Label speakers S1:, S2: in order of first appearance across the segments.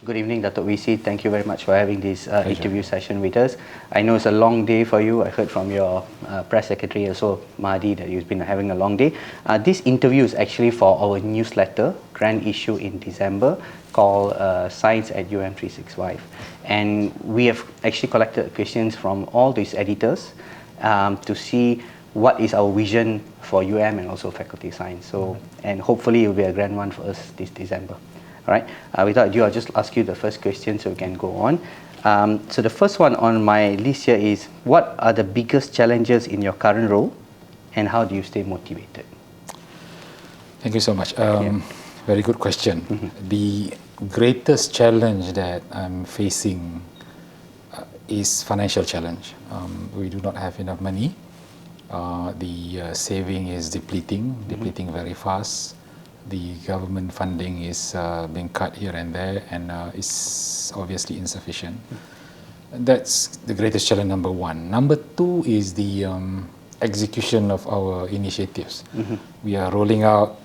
S1: Good evening, Dato' VC. Thank you very much for having this interview session with us. I know it's a long day for you. I heard from your press secretary, also Mahdi, that you've been having a long day. This interview is actually for our newsletter, grand issue in December, called Science at UM365. And we have actually collected questions from all these editors to see what is our vision for UM and also faculty science. So, and hopefully it will be a grand one for us this December. All right. Without ado, I'll just ask you the first question so we can go on. So the first one on my list here is, what are the biggest challenges in your current role and how do you stay motivated?
S2: Thank you so much. Very good question. The greatest challenge that I'm facing is financial challenge. We do not have enough money. The saving is depleting very fast. The government funding is being cut here and there, and is obviously insufficient. That's the greatest challenge, number one. Number two is the execution of our initiatives. We are rolling out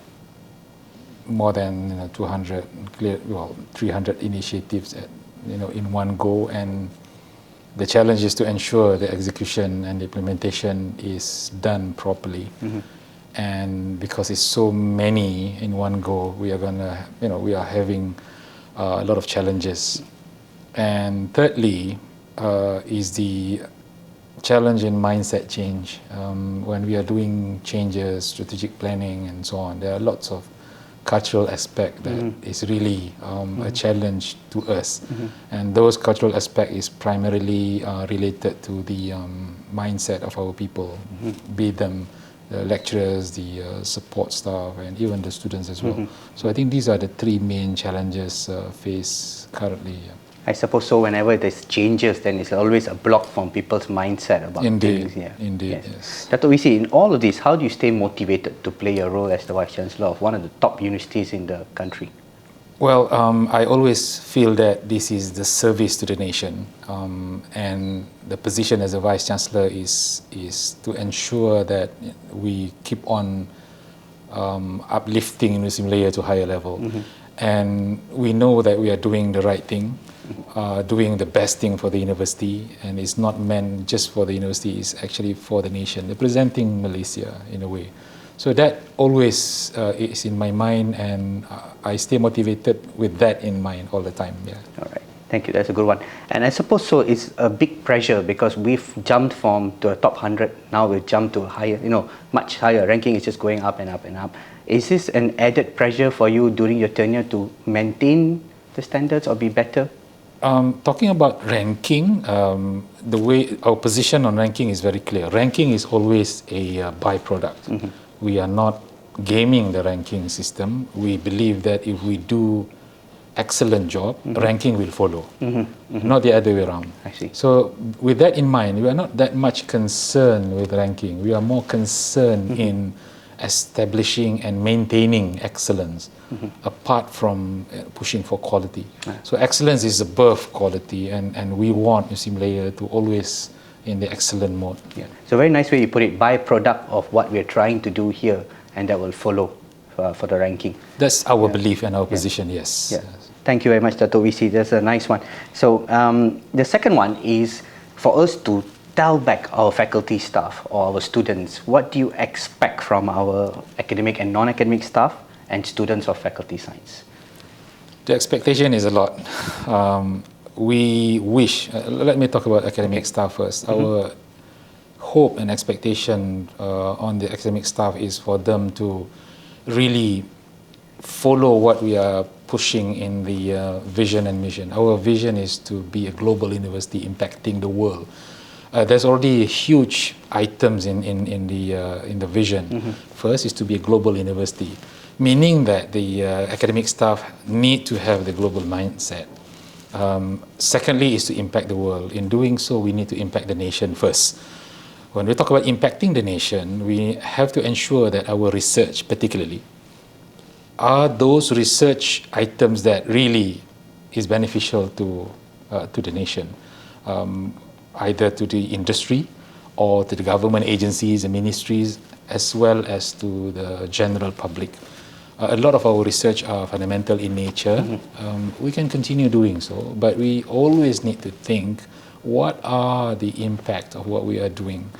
S2: more than 300 initiatives in one go, and the challenge is to ensure the execution and the implementation is done properly. And because it's so many in one go, we are having a lot of challenges. And thirdly, is the challenge in mindset change. When we are doing changes, strategic planning, and so on, there are lots of cultural aspect that is really a challenge to us. And those cultural aspect is primarily related to the mindset of our people, be them the lecturers, the support staff, and even the students as well. So I think these are the three main challenges faced currently.
S1: I suppose so. Whenever there's changes, then it's always a block from people's mindset about things.
S2: Indeed, yes.
S1: Dato' VC, in all of this, how do you stay motivated to play your role as the Vice Chancellor of one of the top universities in the country?
S2: Well, I always feel that this is the service to the nation, and the position as a Vice Chancellor is to ensure that we keep on uplifting Universiti Malaya to higher level. And we know that we are doing the right thing, doing the best thing for the university, and it's not meant just for the university, it's actually for the nation, representing Malaysia in a way. So that always is in my mind, and I stay motivated with that in mind all the time. Yeah.
S1: All right. Thank you. That's a good one. And I suppose so it's a big pressure because we've jumped from to a top 100. Now we've jumped to a higher, much higher. Ranking is just going up and up and up. Is this an added pressure for you during your tenure to maintain the standards or be better?
S2: Talking about ranking, the way our position on ranking is very clear. Ranking is always a byproduct. We are not gaming the ranking system. We believe that if we do excellent job, ranking will follow, not the other way around.
S1: I see.
S2: So with that in mind, we are not that much concerned with ranking. We are more concerned in establishing and maintaining excellence, apart from pushing for quality. So excellence is above quality, and we want Universiti Malaya to always in the excellent mode.
S1: Yeah. So very nice way you put it, byproduct of what we're trying to do here, and that will follow for the ranking.
S2: That's our belief and our position, yes.
S1: Yeah. Thank you very much, Dato' VC. That's a nice one. So the second one is for us to tell back our faculty staff or our students, what do you expect from our academic and non-academic staff and students of faculty science?
S2: The expectation is a lot. We wish, let me talk about academic staff first. Our hope and expectation on the academic staff is for them to really follow what we are pushing in the vision and mission. Our vision is to be a global university impacting the world. There's already huge items in the vision. First is to be a global university, meaning that the academic staff need to have the global mindset. Secondly is to impact the world. In doing so, we need to impact the nation first. When we talk about impacting the nation, we have to ensure that our research, particularly, are those research items that really is beneficial to the nation, either to the industry or to the government agencies and ministries, as well as to the general public. A lot of our research are fundamental in nature. We can continue doing so, but we always need to think, what are the impact of what we are doing?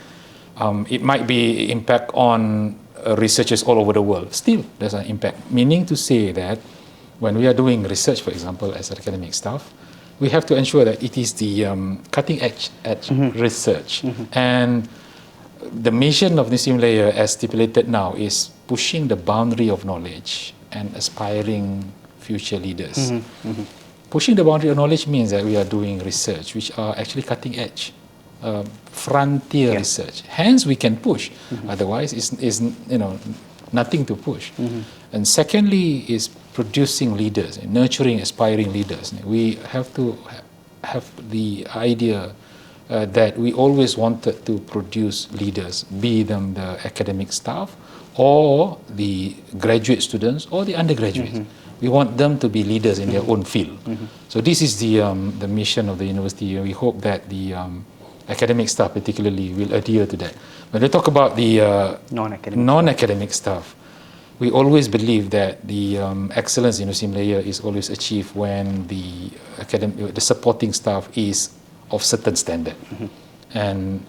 S2: It might be impact on researchers all over the world. Still, there's an impact. Meaning to say that when we are doing research, for example, as academic staff, we have to ensure that it is the cutting edge research. And the mission of Museum Layer, as stipulated now, is pushing the boundary of knowledge and aspiring future leaders. Pushing the boundary of knowledge means that we are doing research which are actually cutting edge, frontier research. Hence, we can push. Otherwise, it's nothing to push. And secondly, is producing leaders, nurturing aspiring leaders. We have to have the idea that we always wanted to produce leaders, be them the academic staff or the graduate students or the undergraduates. We want them to be leaders in their own field. So this is the mission of the university. We hope that the academic staff particularly will adhere to that. When we talk about the non-academic staff, we always believe that the excellence in Museum Layer is always achieved when the supporting staff is of certain standard. And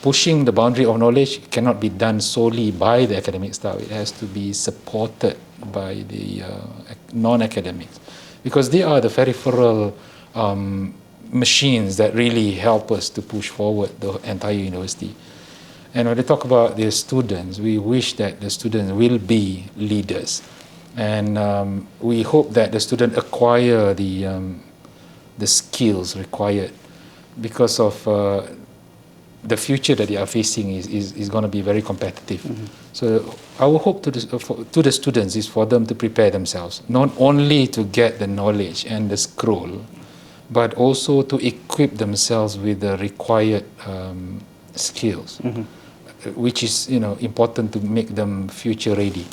S2: pushing the boundary of knowledge cannot be done solely by the academic staff. It has to be supported by the non-academics, because they are the peripheral machines that really help us to push forward the entire university. And when they talk about the students, we wish that the students will be leaders. And we hope that the students acquire the skills required, because of the future that they are facing is going to be very competitive. So our hope to the students is for them to prepare themselves, not only to get the knowledge and the scroll, but also to equip themselves with the required skills, which is important to make them future ready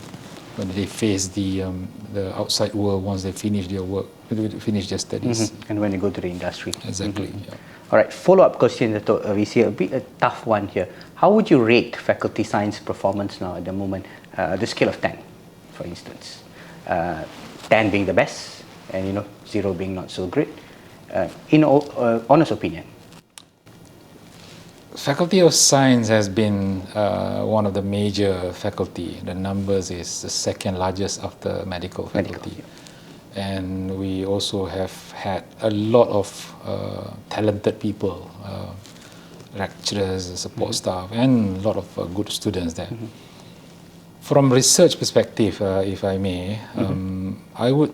S2: when they face the outside world once they finish their work, finish their studies.
S1: And when they go to the industry.
S2: Exactly. Yeah.
S1: All right, follow-up question, Dato'. We see a bit a tough one here. How would you rate faculty science performance now at the moment? The scale of 10, for instance. 10 being the best, and 0 being not so great. In honest opinion.
S2: Faculty of Science has been one of the major faculty. The numbers is the second largest after medical faculty. And we also have had a lot of talented people, lecturers, support staff, and a lot of good students there. From research perspective, if I may, I would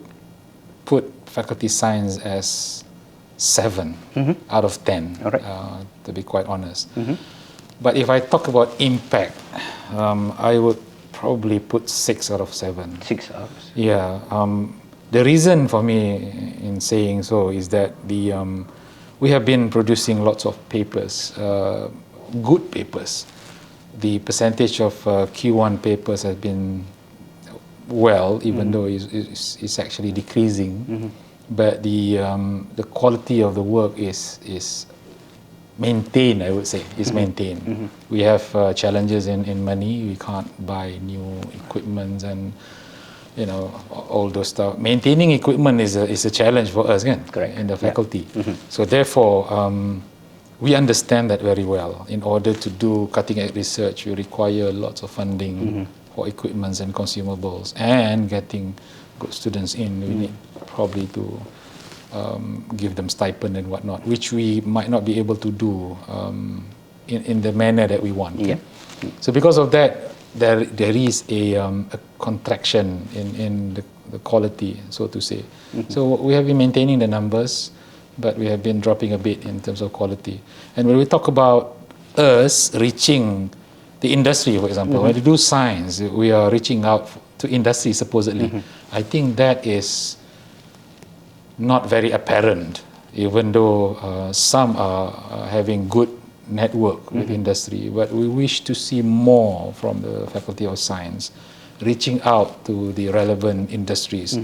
S2: put faculty science as 7 out of 10, to be quite honest. But if I talk about impact, I would probably put 6 out of 7.
S1: 6 out of 7.
S2: Yeah. The reason for me in saying so is that we have been producing lots of papers, good papers. The percentage of Q1 papers has been even though it's actually decreasing. But the quality of the work is maintained, I would say, is maintained. We have challenges in money. We can't buy new equipment and all those stuff. Maintaining equipment is a challenge for us, again, in the faculty. So therefore, we understand that very well. In order to do cutting-edge research, we require lots of funding for equipments and consumables, and getting good students in. We need probably to give them stipend and whatnot, which we might not be able to do in the manner that we want. So because of that, there is a contraction in the quality, so to say. So we have been maintaining the numbers, but we have been dropping a bit in terms of quality. And when we talk about us reaching the industry, for example, when we do science, we are reaching out to industry, supposedly. I think that is not very apparent, even though some are having good network with industry, but we wish to see more from the Faculty of Science reaching out to the relevant industries.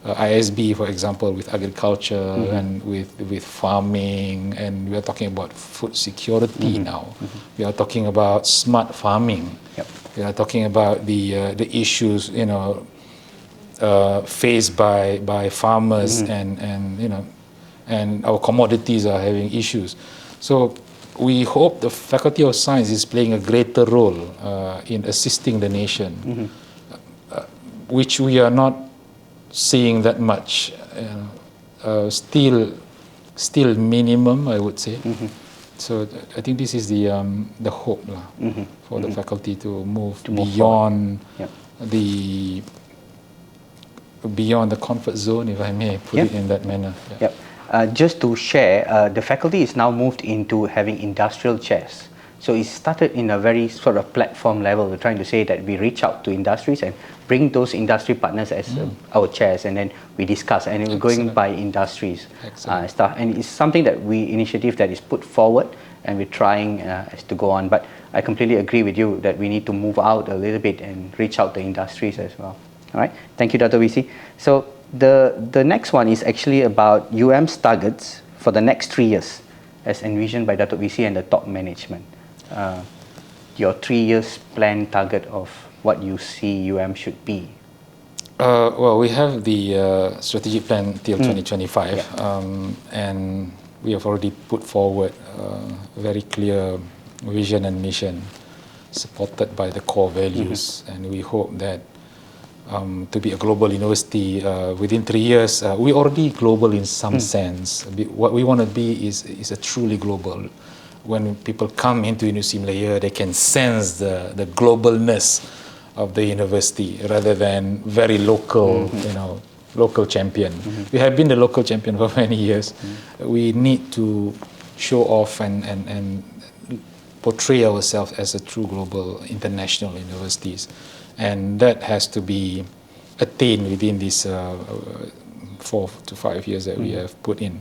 S2: ISB, for example, with agriculture and with farming, and we are talking about food security now. We are talking about smart farming. We are talking about the issues, faced by farmers, and our commodities are having issues. So we hope the Faculty of Science is playing a greater role in assisting the nation, which we are not seeing that much. Still minimum, I would say. So I think this is the hope for the faculty to move beyond beyond the comfort zone, if I may put it in that manner.
S1: Yep. Just to share, the faculty is now moved into having industrial chairs. So it started in a very sort of platform level. We're trying to say that we reach out to industries and bring those industry partners as our chairs, and then we discuss, and we're going by industries stuff. And it's something that initiative that is put forward, and we're trying as to go on. But I completely agree with you that we need to move out a little bit and reach out to industries as well. All right, thank you, Dr. VC. So the next one is actually about UM's targets for the next 3 years, as envisioned by Dr. VC and the top management. Your 3 years plan target of what you see UM should be.
S2: Well, we have the strategic plan till 2025, and we have already put forward a very clear vision and mission supported by the core values, and we hope that to be a global university within 3 years, we're already global in some sense. What we want to be is a truly global. When people come into University Malaya, they can sense the globalness of the university rather than very local, local champion. We have been the local champion for many years. We need to show off and portray ourselves as a true global international universities. And that has to be attained within these 4 to 5 years that we have put in.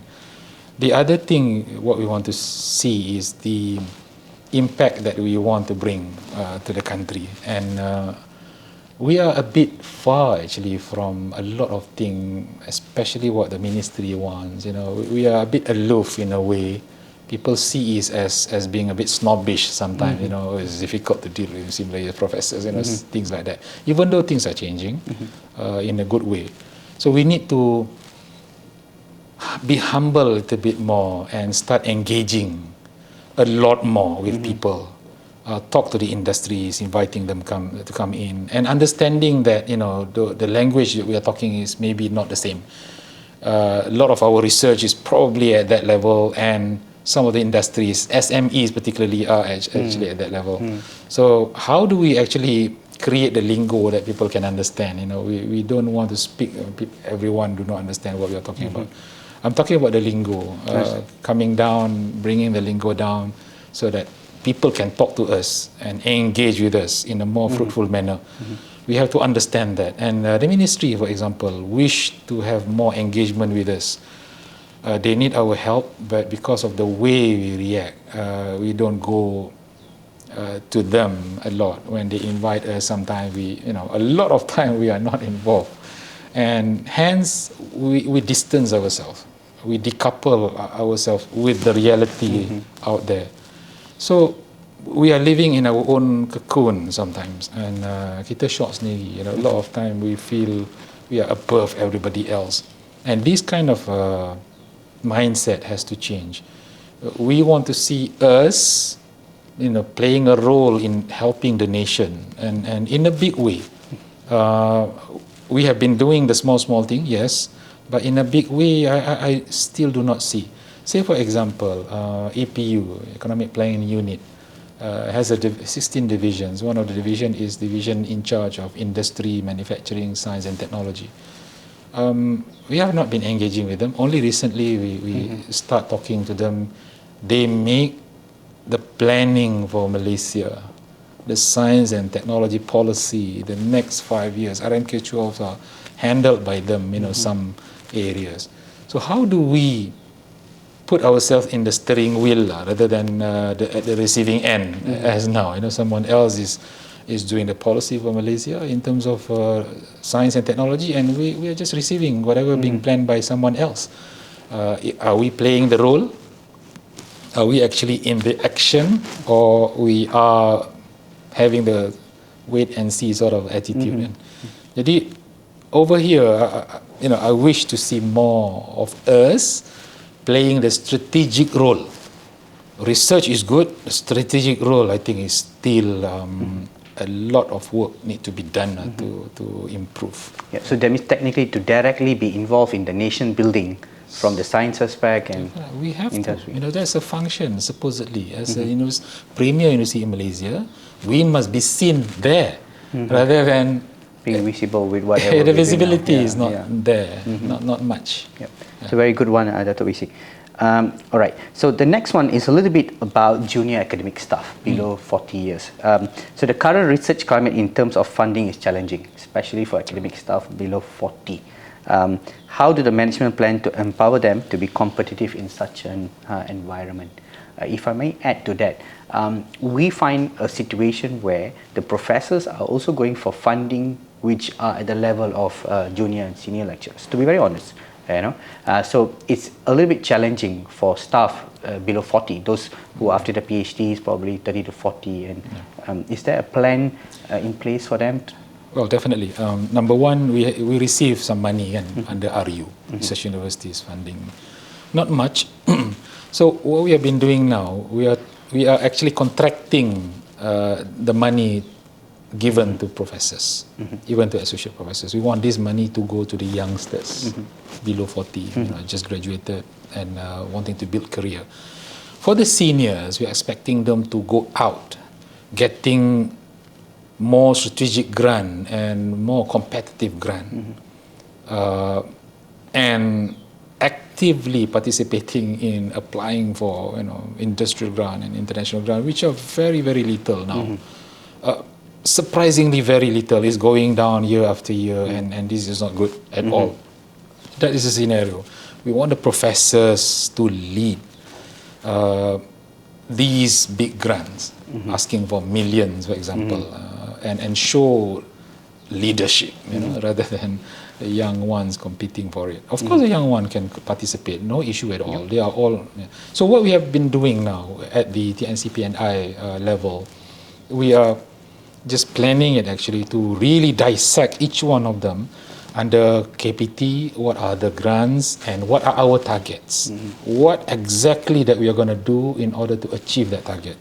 S2: The other thing, what we want to see is the impact that we want to bring to the country. And we are a bit far actually from a lot of things, especially what the ministry wants. We are a bit aloof in a way. People see it as being a bit snobbish sometimes. It's difficult to deal with similar professors, things like that. Even though things are changing in a good way. So we need to be humble a little bit more and start engaging a lot more with people. Talk to the industries, inviting them to come in, and understanding that the language that we are talking is maybe not the same. A lot of our research is probably at that level, and some of the industries, SMEs particularly, are actually at that level. So how do we actually create the lingo that people can understand? We don't want to speak, everyone do not understand what we are talking about. I'm talking about the lingo, coming down, bringing the lingo down so that people can talk to us and engage with us in a more fruitful manner. We have to understand that. And the ministry, for example, wish to have more engagement with us. They need our help, but because of the way we react, we don't go to them a lot. When they invite us, sometimes a lot of time we are not involved. And hence, we distance ourselves. We decouple ourselves with the reality out there. So, we are living in our own cocoon sometimes. And kita shock sendiri. A lot of time we feel we are above everybody else. And this kind of mindset has to change. We want to see us, playing a role in helping the nation, and in a big way. We have been doing the small thing, yes, but in a big way, I still do not see. Say, for example, APU, Economic Planning Unit, has 16 divisions. One of the division is division in charge of industry, manufacturing, science and technology. We have not been engaging with them. Only recently we start talking to them. They make the planning for Malaysia, the science and technology policy, the next 5 years. RMK12 are handled by them, some areas. So how do we put ourselves in the steering wheel rather than at the receiving end as now? Someone else is doing the policy for Malaysia in terms of science and technology, and we are just receiving whatever being planned by someone else. Are we playing the role? Are we actually in the action, or we are having the wait and see sort of attitude? Jadi over here, I wish to see more of us playing the strategic role. Research is good. The strategic role, I think, is still a lot of work need to be done to improve.
S1: Yeah, so that means technically to directly be involved in the nation building from the science aspect and
S2: we have
S1: industry.
S2: to. There's a function supposedly as a premier university in Malaysia. We must be seen there rather than
S1: being visible with whatever.
S2: The visibility is not there, not much.
S1: Yep. It's a very good one, Dato' Wisi. All right, so the next one is a little bit about junior academic staff below 40 years. So the current research climate in terms of funding is challenging, especially for academic staff below 40. How do the management plan to empower them to be competitive in such an environment? If I may add to that, we find a situation where the professors are also going for funding which are at the level of junior and senior lecturers, to be very honest. So it's a little bit challenging for staff below 40, those who after the PhD is probably 30 to 40. And is there a plan in place for them?
S2: Well, definitely. Number one, we receive some money under RU, Research Universities funding. Not much. So what we have been doing now, we are actually contracting the money given to professors, even to associate professors. We want this money to go to the youngsters below 40, just graduated and wanting to build career. For the seniors, we are expecting them to go out, getting more strategic grant and more competitive grant, and actively participating in applying for industrial grant and international grant, which are very, very little now. Surprisingly very little is going down year after year, and this is not good at all. That is the scenario. We want the professors to lead these big grants, asking for millions, for example, and show leadership, rather than the young ones competing for it. Of course, the young one can participate, no issue at all. They are all. So what we have been doing now at the TNCPNI level, we are just planning it actually to really dissect each one of them under KPT, what are the grants and what are our targets, what exactly that we are going to do in order to achieve that target.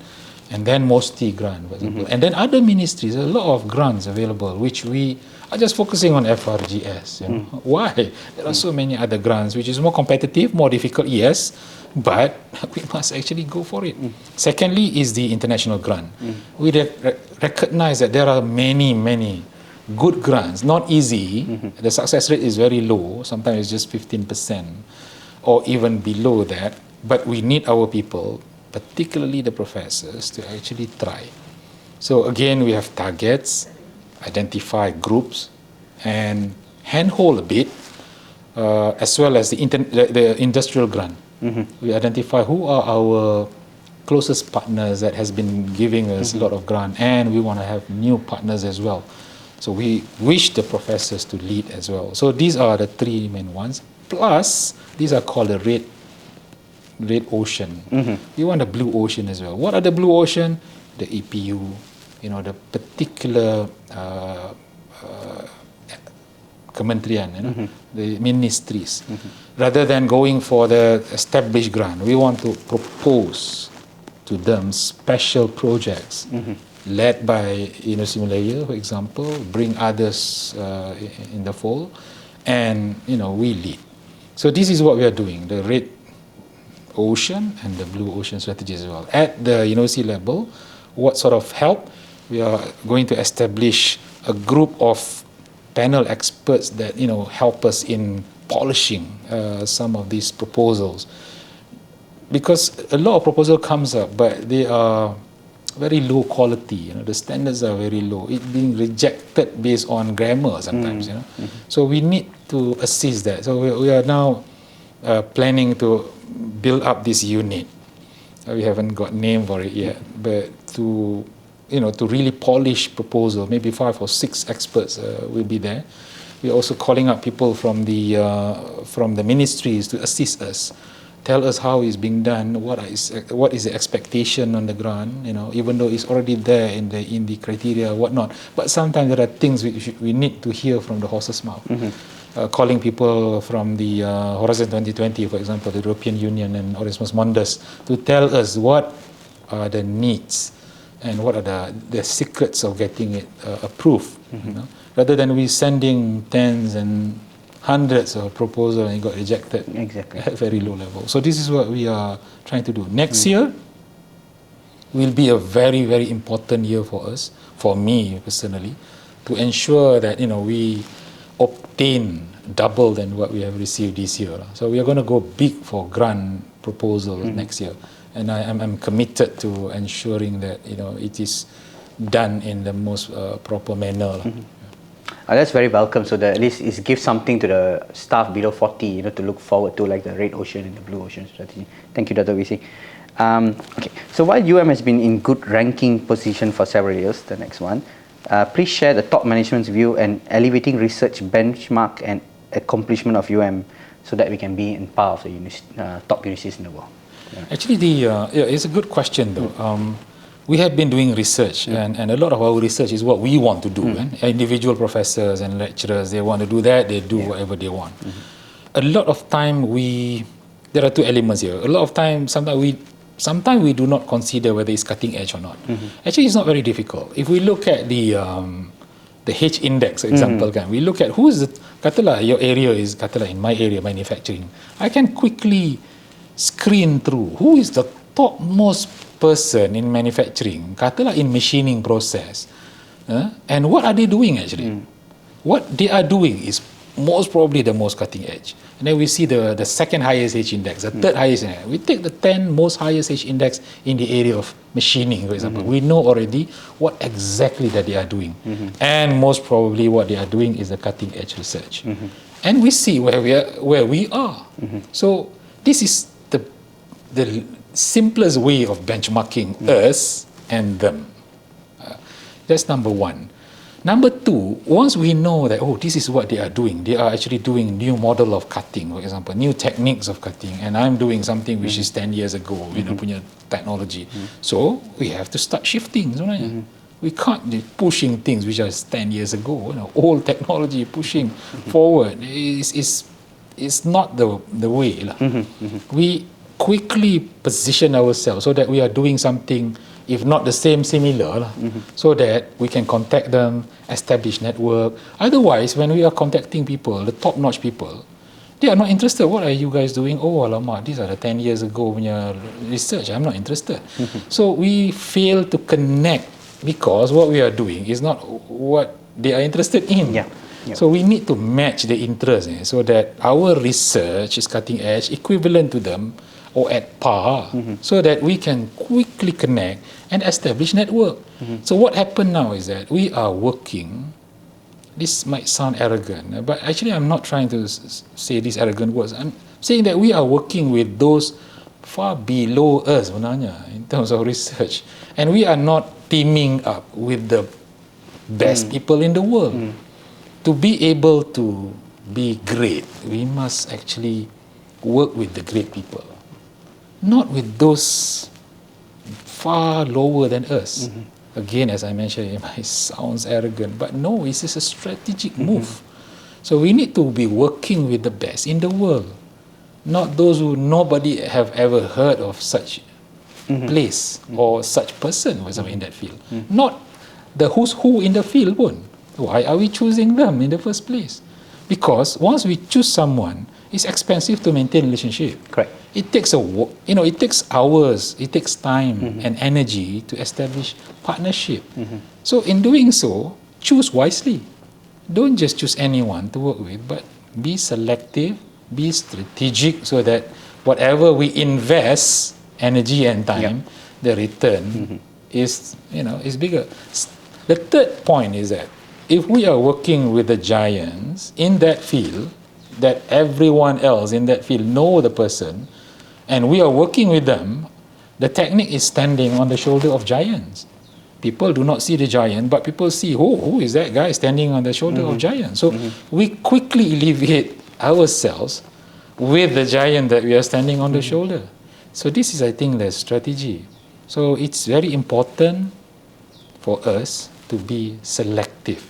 S2: And then MOSTI grant, for example. And then other ministries, a lot of grants available, which we are just focusing on FRGS. Why? There are so many other grants, which is more competitive, more difficult, yes, but we must actually go for it. Secondly is the international grant. We recognize that there are many, many good grants, not easy. The success rate is very low, sometimes it's just 15% or even below that, but we need our people, particularly the professors, to actually try. So again, we have targets, identify groups, and handhold a bit, as well as the industrial grant. We identify who are our closest partners that has been giving us a lot of grant, and we want to have new partners as well. So we wish the professors to lead as well. So these are the three main ones. Plus, these are called the red ocean. We want the blue ocean as well. What are the blue ocean? The EPU, the particular kementerian, the ministries. Rather than going for the established grant, we want to propose to them special projects led by University Malaya, for example, bring others in the fold, and we lead. So this is what we are doing, the red ocean and the blue ocean strategy as well. At the university level, what sort of help? We are going to establish a group of panel experts that help us in polishing some of these proposals, because a lot of proposal comes up, but they are very low quality. The standards are very low. It's being rejected based on grammar sometimes. So we need to assist that. So we are now planning to build up this unit. We haven't got name for it yet, but to really polish proposal, maybe 5 or 6 experts will be there. We're also calling up people from the ministries to assist us, tell us how it's being done, what is the expectation on the ground, even though it's already there in the criteria, whatnot. But sometimes there are things we need to hear from the horse's mouth. Calling people from the Horizon 2020, for example, the European Union and Erasmus Mundus, to tell us what are the needs and what are the secrets of getting it approved. Rather than we sending tens and hundreds of proposals and it got rejected at very low level. So this is what we are trying to do. Next year will be a very, very important year for us, for me personally, to ensure that we obtain double than what we have received this year. So we are going to go big for grant proposals next year, and I'm committed to ensuring that it is done in the most proper manner.
S1: That's very welcome. So that at least it gives something to the staff below 40, to look forward to, like the Red Ocean and the Blue Ocean strategy. Thank you, Dr. VC. Okay. So while UM has been in good ranking position for several years, the next one, please share the top management's view and elevating research benchmark and accomplishment of UM, so that we can be in par of the top universities in the world.
S2: Actually, it's a good question though. We have been doing research, and a lot of our research is what we want to do. Individual professors and lecturers, they want to do that, they do whatever they want. A lot of time there are two elements here. A lot of time, sometimes we do not consider whether it's cutting edge or not. Actually, it's not very difficult. If we look at the H index, for example, we look at who is katalah your area is katalah in my area, manufacturing. I can quickly screen through who is the topmost person in manufacturing, katalah in machining process, and what are they doing actually? What they are doing is most probably the most cutting edge. And then we see the second highest H index, the third highest index. We take the 10 most highest H index in the area of machining, for example. We know already what exactly that they are doing. And most probably what they are doing is the cutting edge research. And we see where we are. So this is the simplest way of benchmarking us and them. That's number one. Number two, once we know that, this is what they are actually doing new model of cutting, for example, new techniques of cutting, and I'm doing something which is 10 years ago, punya technology. So we have to start shifting. We can't be pushing things which are 10 years ago. Old technology pushing forward is not the way. We quickly position ourselves so that we are doing something, if not the same, similar, so that we can contact them, establish network. Otherwise, when we are contacting people, the top-notch people, they are not interested. What are you guys doing? Oh, alamak, these are the 10 years ago punya research. I'm not interested. So we fail to connect because what we are doing is not what they are interested in. So we need to match the interest so that our research is cutting edge, equivalent to them, or at par, so that we can quickly connect and establish network. So what happened now is that we are working, this might sound arrogant, but actually I'm not trying to say these arrogant words. I'm saying that we are working with those far below us in terms of research. And we are not teaming up with the best people in the world. To be able to be great, we must actually work with the great people. Not with those far lower than us. Again, as I mentioned, it might sound arrogant, but no, it's just a strategic move. So we need to be working with the best in the world, not those who nobody have ever heard of such place or such person, for example, in that field. Not the who's who in the field. Why are we choosing them in the first place? Because once we choose someone, it's expensive to maintain a relationship.
S1: Correct.
S2: It takes it takes hours, it takes time and energy to establish partnership. So in doing so, choose wisely. Don't just choose anyone to work with, but be selective, be strategic, so that whatever we invest, energy and time, the return is bigger. The third point is that if we are working with the giants in that field, that everyone else in that field know the person, and we are working with them, the technique is standing on the shoulder of giants. People do not see the giant, but people see, who is that guy standing on the shoulder of giants? So we quickly alleviate ourselves with the giant that we are standing on the shoulder. So this is, I think, the strategy. So it's very important for us to be selective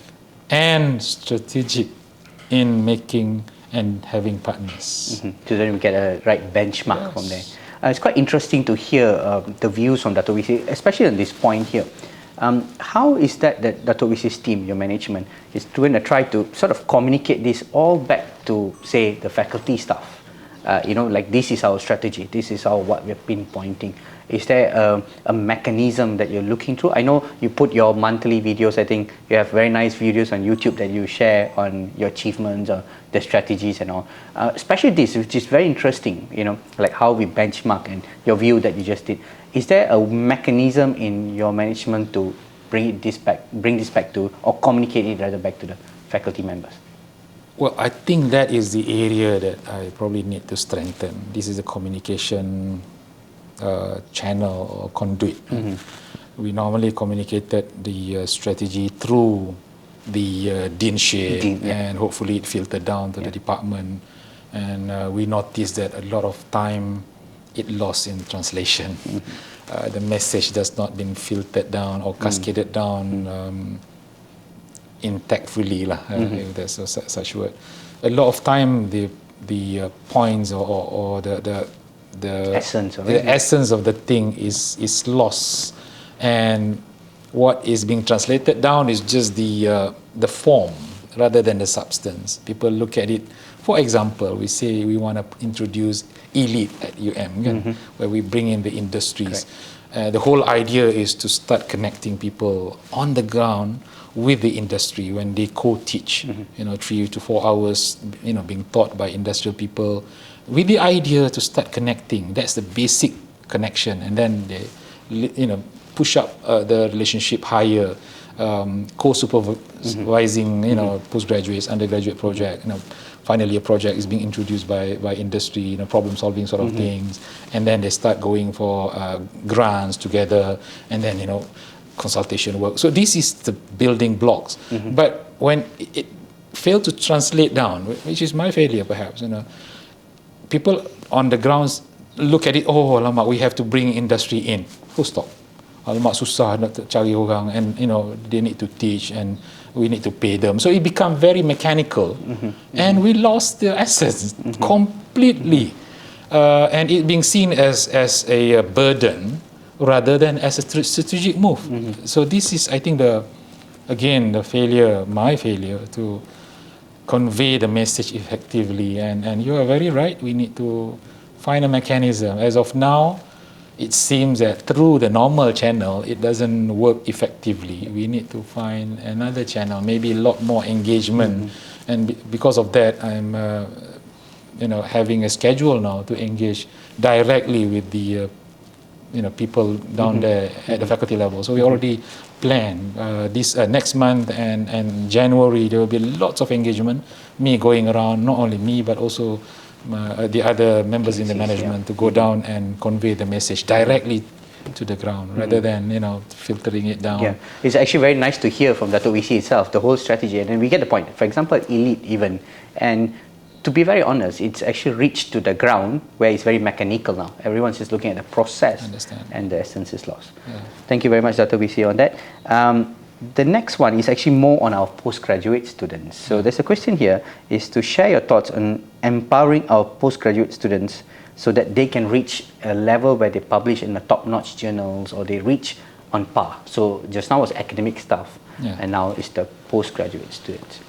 S2: and strategic in making and having partners.
S1: So then we get a right benchmark from there. It's quite interesting to hear the views from Dato' Wisi, especially on this point here. How is that Dato' Wisi's team, your management, is going to try to sort of communicate this all back to, say, the faculty staff? Like this is our strategy, this is what we're pinpointing. Is there a mechanism that you're looking through? I know you put your monthly videos, I think you have very nice videos on YouTube that you share on your achievements or the strategies and all. Especially this, which is very interesting, like how we benchmark and your view that you just did. Is there a mechanism in your management to bring this back to, or communicate it rather back to the faculty members?
S2: Well, I think that is the area that I probably need to strengthen. This is a communication channel or conduit. We normally communicated the strategy through the deanship, and hopefully it filtered down to the department. And we noticed that a lot of time it lost in translation. The message does not been filtered down or cascaded down intactfully, if there's such word. A lot of time the points or the essence of the thing is lost, and what is being translated down is just the form rather than the substance. People look at it. For example, we say we want to introduce elite at UM, where we bring in the industries. The whole idea is to start connecting people on the ground with the industry when they co-teach, 3 to 4 hours, being taught by industrial people, with the idea to start connecting. That's the basic connection, and then they, push up the relationship higher, co-supervising, postgraduates, undergraduate project. Finally, a project is being introduced by industry, problem-solving sort of things, and then they start going for grants together, and then consultation work. So this is the building blocks. But when it failed to translate down, which is my failure perhaps, people on the grounds look at it, oh alamak, we have to bring industry in, full stop. Alamak, susah nak cari orang, and they need to teach and we need to pay them. So it become very mechanical, and we lost the essence completely, and it being seen as a burden rather than as a strategic move. So this is, I think, my failure to convey the message effectively. And you are very right, we need to find a mechanism. As of now, it seems that through the normal channel, it doesn't work effectively. We need to find another channel, maybe a lot more engagement. And because of that, I'm having a schedule now to engage directly with the people down there at the faculty level. So we already planned this next month and January, there will be lots of engagement, me going around, not only me but also the other members in the management to go down and convey the message directly to the ground rather than filtering it down.
S1: It's actually very nice to hear from Dato' Wisi itself, the whole strategy, and then we get the point. For example, elite even, and to be very honest, it's actually reached to the ground where it's very mechanical now. Everyone's just looking at the process, and the essence is lost. Thank you very much, Dato' Wisi, on that. The next one is actually more on our postgraduate students. So there's a question here, is to share your thoughts on empowering our postgraduate students so that they can reach a level where they publish in the top-notch journals or they reach on par. So just now was academic stuff, and now it's the postgraduate students.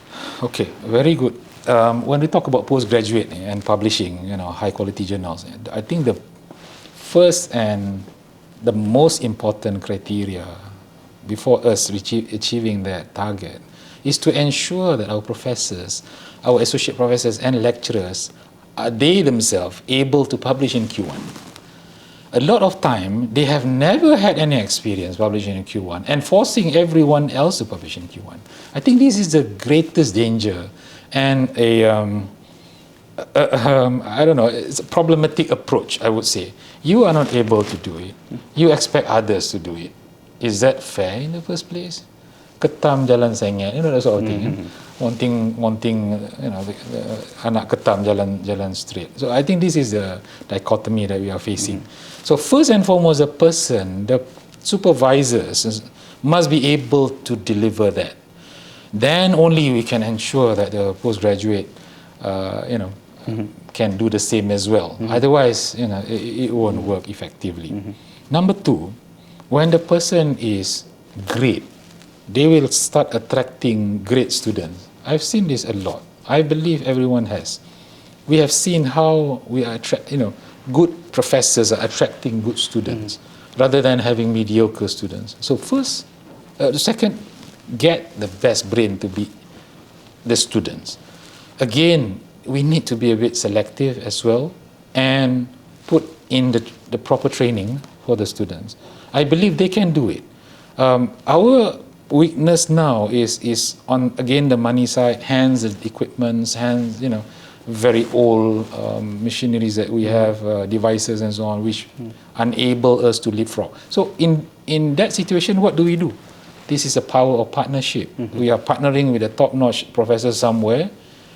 S2: Okay, very good. When we talk about postgraduate and publishing, high-quality journals, I think the first and the most important criteria before us achieving that target is to ensure that our professors, our associate professors and lecturers, are they themselves able to publish in Q1. A lot of time, they have never had any experience publishing in Q1 and forcing everyone else to publish in Q1. I think this is the greatest danger and it's a problematic approach, I would say. You are not able to do it. You expect others to do it. Is that fair in the first place? ketam jalan sengit, that sort of thing. Wanting, anak ketam jalan straight. So I think this is the dichotomy that we are facing. So first and foremost, the supervisors must be able to deliver that. Then only we can ensure that the postgraduate, can do the same as well. Otherwise, it won't work effectively. Number two, when the person is great, they will start attracting great students. I've seen this a lot. I believe everyone has. We have seen how we are good professors are attracting good students rather than having mediocre students. So first, the second, get the best brain to be the students. Again, we need to be a bit selective as well and put in the proper training for the students. I believe they can do it. Our weakness now is on, again, the money side, hands, the equipments, hands, very old machineries that we have, devices and so on, which enable us to leapfrog. So in that situation, what do? This is a power of partnership. We are partnering with a top-notch professor somewhere.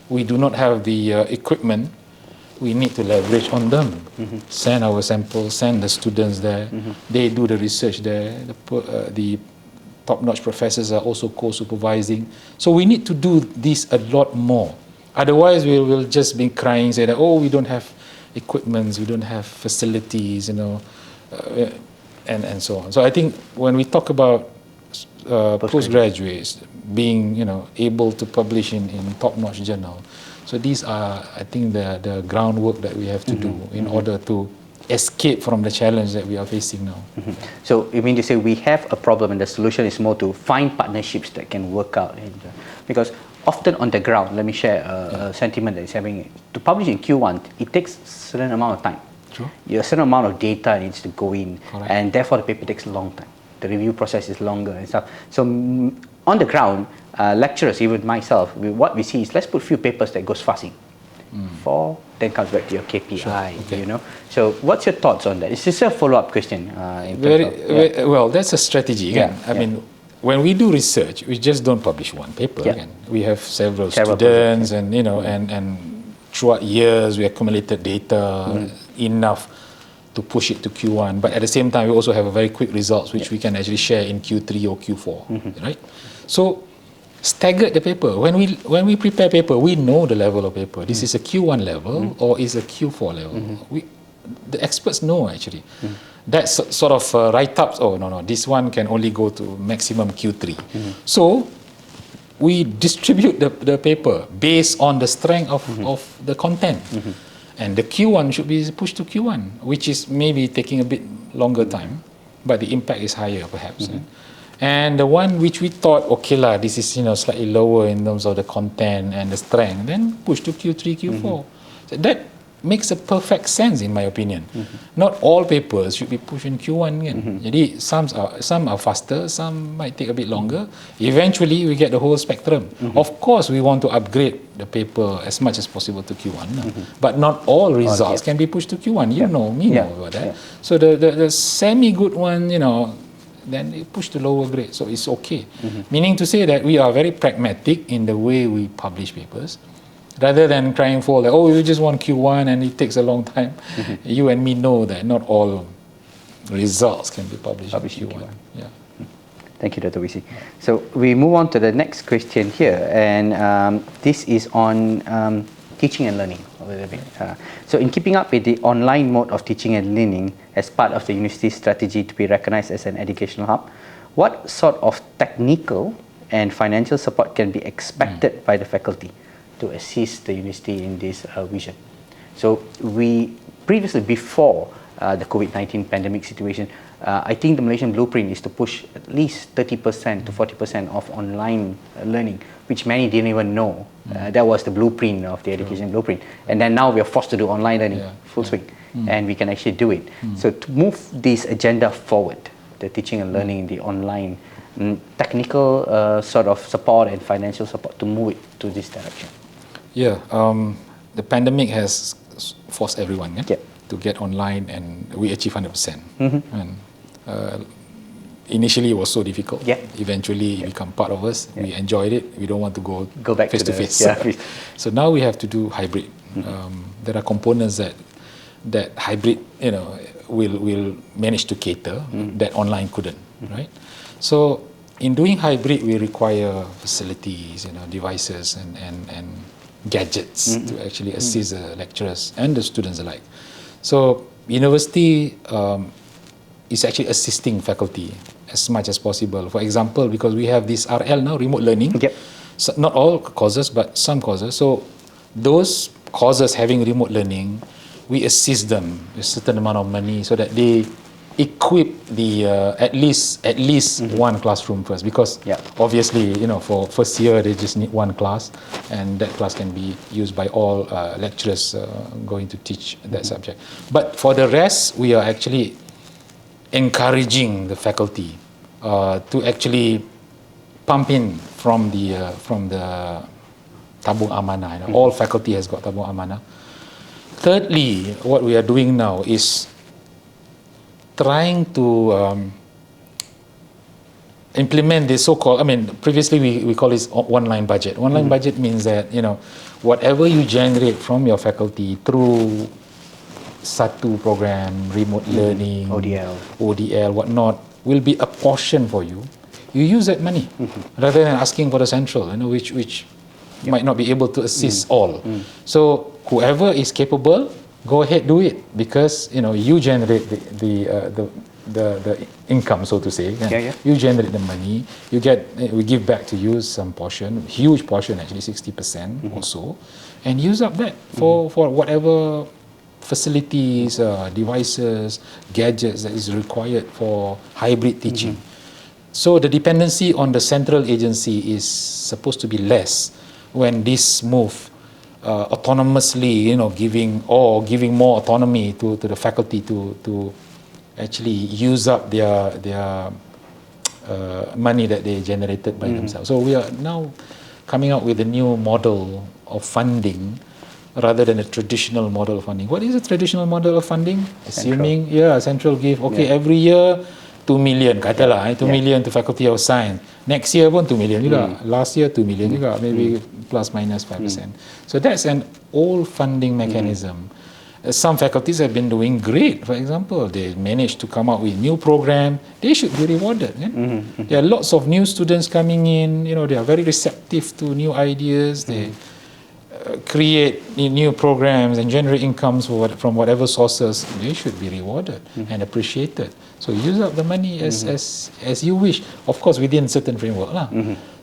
S2: We do not have the equipment. We need to leverage on them. Send our samples, send the students there. They do the research there. The top-notch professors are also co-supervising. So we need to do this a lot more. Otherwise, we will just be crying, say that, we don't have equipments, we don't have facilities, and so on. So I think when we talk about postgraduates being, able to publish in top-notch journal, so these are, I think, the groundwork that we have to do in order to escape from the challenge that we are facing now.
S1: So you mean to say we have a problem and the solution is more to find partnerships that can work out? Because often on the ground, let me share a sentiment that is having, to publish in Q1, it takes a certain amount of time.
S2: Sure.
S1: A certain amount of data needs to go in.
S2: Correct.
S1: And therefore the paper takes a long time. The review process is longer and stuff. So on the ground, lecturers, even myself, what we see is let's put few papers that goes fussing. 4, then comes back to your KPI,
S2: Sure. Okay.
S1: So what's your thoughts on that? Is this a follow-up question?
S2: Well, that's a strategy. Again. I mean, when we do research, we just don't publish one paper. Again. We have several students, and and throughout years we accumulated data enough to push it to Q1. But at the same time, we also have a very quick results which we can actually share in Q3 or Q4, right? So staggered the paper. When we prepare paper, we know the level of paper. This is a Q1 level or is a Q4 level. The experts know actually. That's sort of write-ups. Oh no, this one can only go to maximum Q3. So we distribute the paper based on the strength of the content. And the Q1 should be pushed to Q1, which is maybe taking a bit longer time, but the impact is higher perhaps. And the one which we thought, okay lah, this is slightly lower in terms of the content and the strength, then push to Q3, Q4. So that makes a perfect sense in my opinion. Not all papers should be pushed in Q1 kan. Jadi some are faster, some might take a bit longer. Eventually we get the whole spectrum. Of course we want to upgrade the paper as much as possible to Q1, but not all results can be pushed to Q1. You know about that. So the semi good one, then they push to lower grade, so it's okay. Meaning to say that we are very pragmatic in the way we publish papers, rather than crying for like, you just want Q1 and it takes a long time. You and me know that not all results can be published in Q1. Yeah.
S1: Thank you, Dr. Wisi. So we move on to the next question here, and this is on teaching and learning a little bit. So in keeping up with the online mode of teaching and learning as part of the university's strategy to be recognized as an educational hub, what sort of technical and financial support can be expected by the faculty to assist the university in this vision? So we previously, before the COVID-19 pandemic situation, I think the Malaysian blueprint is to push at least 30% to 40% of online learning, which many didn't even know. That was the blueprint of the education blueprint. And then now we are forced to do online learning, full swing, and we can actually do it. So to move this agenda forward, the teaching and learning, the online, technical sort of support and financial support to move it to this direction.
S2: Yeah, the pandemic has forced everyone to get online, and we achieve 100%. And initially it was so difficult.
S1: Yeah.
S2: Eventually it became part of us. We enjoyed it. We don't want to
S1: Go back
S2: face
S1: to
S2: to face.
S1: Yeah.
S2: So now we have to do hybrid. There are components that hybrid, will manage to cater that online couldn't, right? So in doing hybrid, we require facilities, devices and gadgets to actually assist the lecturers and the students alike. So university is actually assisting faculty as much as possible. For example, because we have this RL now, remote learning.
S1: Yep.
S2: So not all courses, but some courses. So those courses having remote learning, we assist them with a certain amount of money so that they equip the at least one classroom first, because obviously for first year they just need one class, and that class can be used by all lecturers going to teach that subject. But for the rest, we are actually encouraging the faculty to actually pump in from the tabung amanah. All faculty has got tabung amanah. Thirdly, what we are doing now is trying to implement this so-called, previously we call this one-line budget. One-line budget means that, whatever you generate from your faculty through SATEL program, remote learning, ODL, whatnot, will be a portion for you. You use that money rather than asking for the central, which might not be able to assist all. So whoever is capable, go ahead, do it, because you generate the income, so to say. You generate the money. We give back to you some portion, huge portion actually, 60% or so, and use up that for whatever facilities, devices, gadgets that is required for hybrid teaching. So the dependency on the central agency is supposed to be less when this move autonomously, giving more autonomy to the faculty to actually use up their money that they generated by themselves. So we are now coming up with a new model of funding rather than a traditional model of funding. What is a traditional model of funding? Assuming, central give, every year 2 million, katalah, 2 million to Faculty of Science. Next year pun 2 million juga. Last year 2 million juga, maybe plus minus 5%. So that's an old funding mechanism. Some faculties have been doing great. For example, they managed to come up with new program. They should be rewarded. There are lots of new students coming in. They are very receptive to new ideas. They create new programs and generate incomes from whatever sources. They should be rewarded and appreciated. So use up the money as you wish, of course within certain framework lah.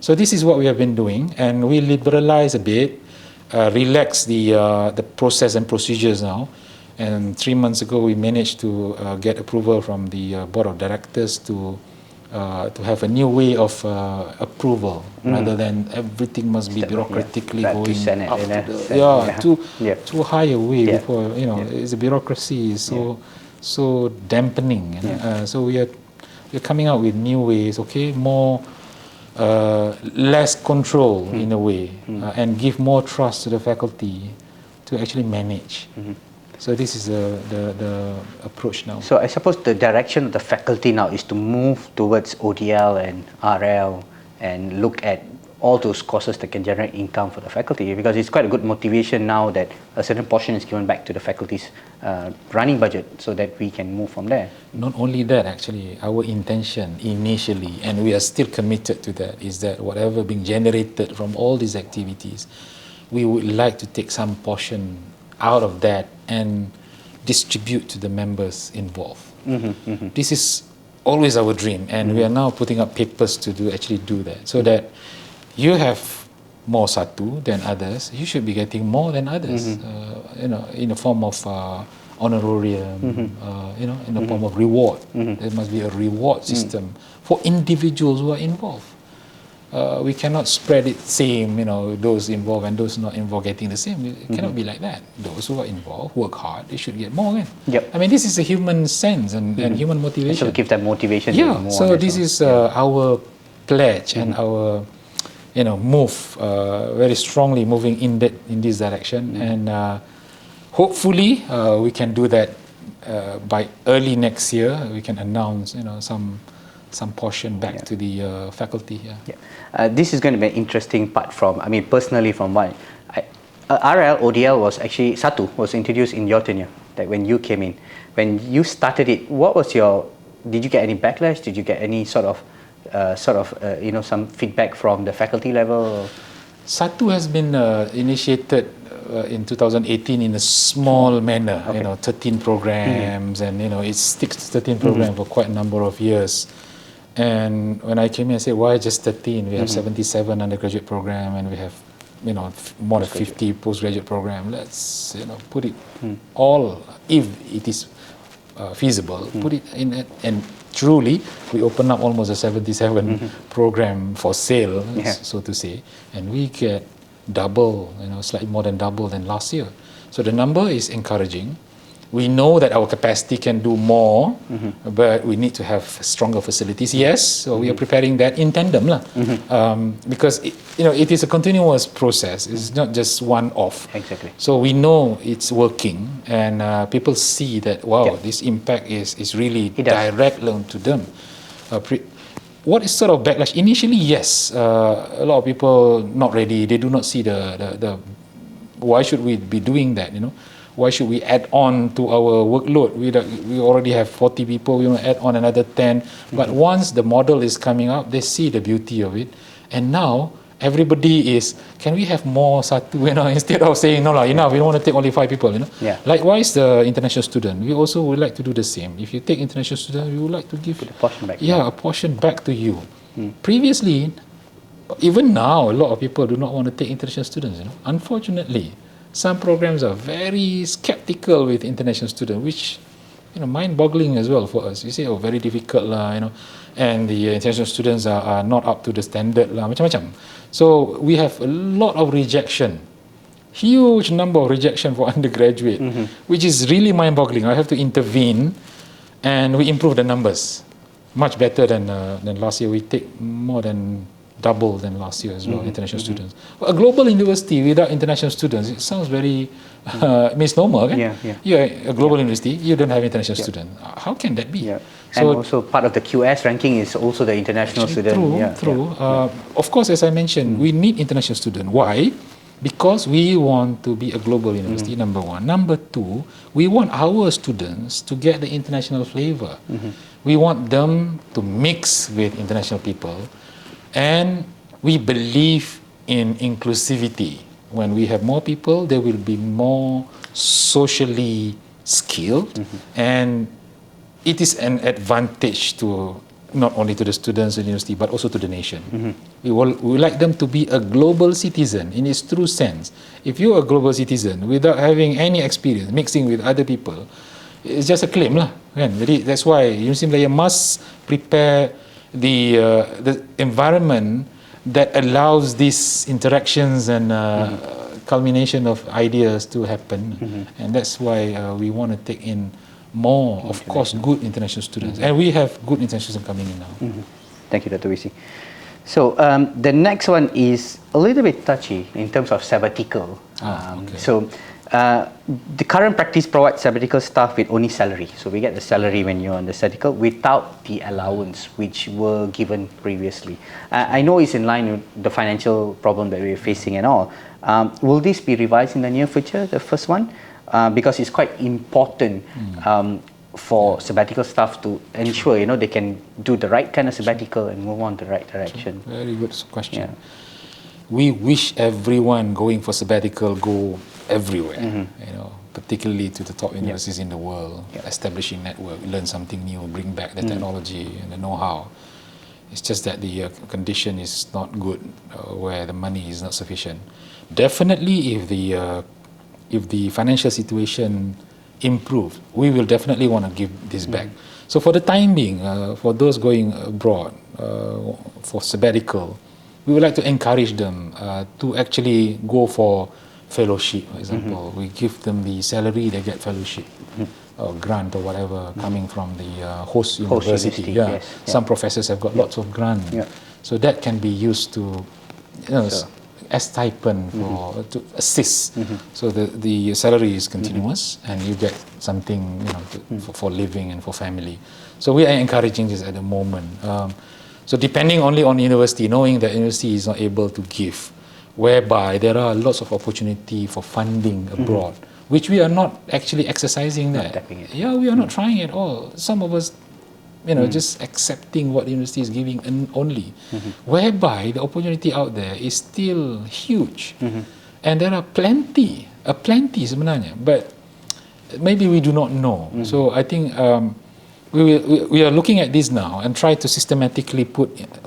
S2: So this is what we have been doing, and we liberalize a bit, relax the process and procedures now. And 3 months ago we managed to get approval from the board of directors to have a new way of approval, rather than everything must be bureaucratically going up to too high a way before it's a bureaucracy is so dampening. So we're coming out with new ways, more less control in a way, and give more trust to the faculty to actually manage. So this is the approach now.
S1: So I suppose the direction of the faculty now is to move towards ODL and RL and look at all those courses that can generate income for the faculty, because it's quite a good motivation now that a certain portion is given back to the faculty's running budget, so that we can move from there.
S2: Not only that, actually, our intention initially, and we are still committed to that, is that whatever being generated from all these activities, we would like to take some portion out of that and distribute to the members involved. This is always our dream, and we are now putting up papers to actually do that, so that you have more satu than others, you should be getting more than others, in the form of honorarium, in the form of reward. There must be a reward system for individuals who are involved. We cannot spread it same, those involved and those not involved getting the same. It cannot be like that. Those who are involved, work hard, they should get more. This is a human sense and human motivation.
S1: So give that motivation.
S2: So this is our pledge and our move, very strongly moving in this direction, and hopefully we can do that by early next year. We can announce some some portion back to the faculty.
S1: This is going to be an interesting part from, I mean, personally from what RL, ODL was actually, SATU was introduced in your tenure, like when you came in. When you started it, what was your, did you get any backlash? Did you get any sort of some feedback from the faculty level?
S2: SATU has been initiated in 2018 in a small manner, 13 programs, and it sticks to 13 programs for quite a number of years. And when I came in, I said, why just 13? We have 77 undergraduate program, and we have more than 50 postgraduate program. Let's put it all, if it is feasible, put it in it. And truly, we open up almost a 77 program for sale, so to say, and we get double, slightly more than double than last year. So the number is encouraging. We know that our capacity can do more, but we need to have stronger facilities. Yes, so we are preparing that in tandem, because it is a continuous process. It's not just one off.
S1: Exactly.
S2: So we know it's working, and people see that this impact is really direct to them. What is sort of backlash? Initially, yes, a lot of people not ready. They do not see the why should we be doing that? Why should we add on to our workload? We already have 40 people. We want to add on another 10. But once the model is coming up, they see the beauty of it, and now everybody is, can we have more SATU? Instead of saying no, enough. We don't want to take only 5 people. Likewise, the international student, we also would like to do the same. If you take international student, we would like to give
S1: a portion back.
S2: A portion back to you. Previously, even now, a lot of people do not want to take international students. Unfortunately, some programs are very skeptical with international students, which mind-boggling as well for us. You say, very difficult and the international students are not up to the standard macam-macam. So we have a lot of rejection, huge number of rejection for undergraduate, which is really mind-boggling. I have to intervene, and we improve the numbers much better than last year. We take more than double than last year as well, international students. A global university without international students, it sounds very misnomer, okay? You're a global university, you don't have international students. How can that be?
S1: So, and also part of the QS ranking is also the international student.
S2: True. Of course, as I mentioned, we need international students. Why? Because we want to be a global university, number one. Number two, we want our students to get the international flavor. We want them to mix with international people. And we believe in inclusivity. When we have more people, they will be more socially skilled, and it is an advantage to not only to the students in the university, but also to the nation. We would like them to be a global citizen in its true sense. If you're a global citizen without having any experience mixing with other people, it's just a claim lah. Jadi that's why University Malaya must prepare the environment that allows these interactions and culmination of ideas to happen, and that's why we want to take in more, of course, good international students, and we have good international students coming in now.
S1: Thank you, Dr. Wisi. So the next one is a little bit touchy in terms of sabbatical. So the current practice provides sabbatical staff with only salary. So we get the salary when you're on the sabbatical without the allowance which were given previously. I know it's in line with the financial problem that we're facing and all. Will this be revised in the near future, the first one? Because it's quite important for sabbatical staff to ensure they can do the right kind of sabbatical and move on the right direction.
S2: Very good question. We wish everyone going for sabbatical go everywhere, particularly to the top universities in the world, establishing network, learn something new, bring back the technology and the know-how. It's just that the condition is not good, where the money is not sufficient. Definitely, if the financial situation improves, we will definitely want to give this back. So for the time being, for those going abroad for sabbatical, we would like to encourage them to actually go for fellowship, for example. We give them the salary, they get fellowship or grant or whatever coming from the host university. Some professors have got lots of grant. So that can be used to as stipend to assist. So the salary is continuous, and you get something, you know, for living and for family. So we are encouraging this at the moment. So depending only on university, knowing that university is not able to give, whereby there are lots of opportunity for funding abroad, which we are not actually exercising there. Yeah, we are not trying at all. Some of us, you know, just accepting what the university is giving only, whereby the opportunity out there is still huge, and there are plenty sebenarnya, but maybe we do not know. So I think we are looking at this now and try to systematically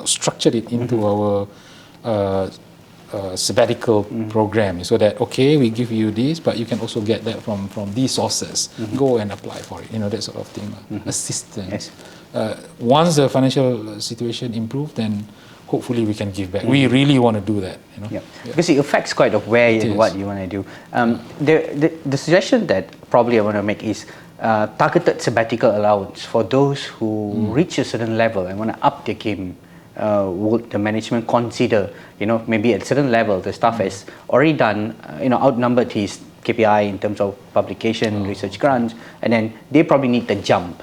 S2: structure it into our sabbatical program, so that okay, we give you this, but you can also get that from these sources. Go and apply for it, you know, that sort of thing. Assistance. Once the financial situation improves, then hopefully we can give back. We really want to do that, you know.
S1: Because it affects quite of where and what you want to do. The suggestion that probably I want to make is targeted sabbatical allowance for those who reach a certain level and want to up their game. Would the management consider, you know, maybe at a certain level the staff has already done, you know, outnumbered his KPI in terms of publication, research grants, and then they probably need the jump.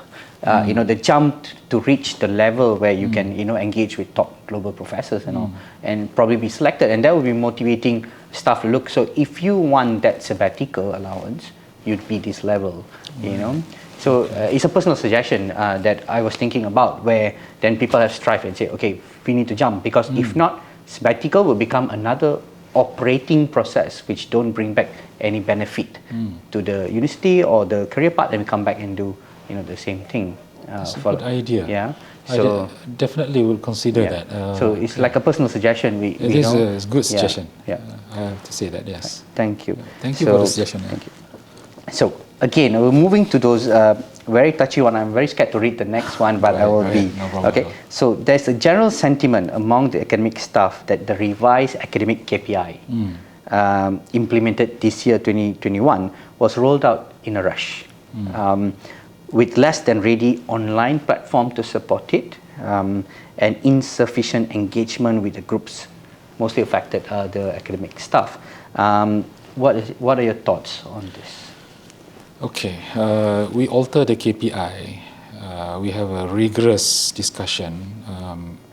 S1: You know, the jump to reach the level where you can, you know, engage with top global professors and all, and probably be selected, and that will be motivating staff to look. So if you want that sabbatical allowance, you'd be this level, you know. So it's a personal suggestion that I was thinking about, where then people have strive and say, okay, we need to jump, because if not, sabbatical will become another operating process which don't bring back any benefit to the university or the career path, and we come back and do, you know, the same thing.
S2: That's a good idea.
S1: Yeah.
S2: So I definitely will consider that.
S1: So it's like a personal suggestion.
S2: It is a good suggestion.
S1: Yeah.
S2: I have to say that. Yes.
S1: Thank you.
S2: Thank you for the suggestion.
S1: Thank you. So again, we're moving to those very touchy one. I'm very scared to read the next one, but I will be.
S2: No problem.
S1: Okay. So there's a general sentiment among the academic staff that the revised academic KPI implemented this year, 2021, was rolled out in a rush, with less than ready online platform to support it, and insufficient engagement with the groups mostly affected the academic staff. What are your thoughts on this?
S2: Okay, we alter the KPI. We have a rigorous discussion.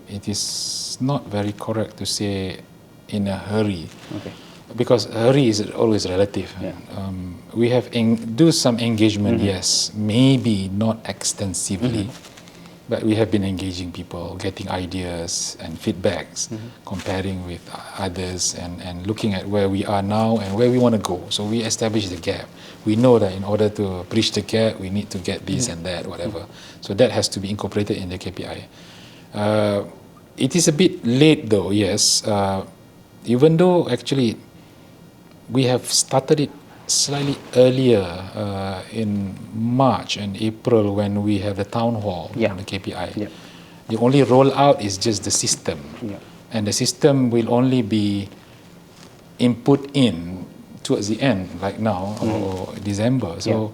S2: It is not very correct to say in a hurry, because hurry is always relative. We have do some engagement, yes, maybe not extensively, but we have been engaging people, getting ideas and feedbacks, comparing with others, and looking at where we are now and where we want to go. So we establish the gap. We know that in order to bridge the gap, we need to get this and that, whatever. So that has to be incorporated in the KPI. It is a bit late though, yes. Even though actually we have started it slightly earlier in March and April, when we have the town hall on the KPI. The only rollout is just the system, and the system will only be input in towards the end, like now, or December. So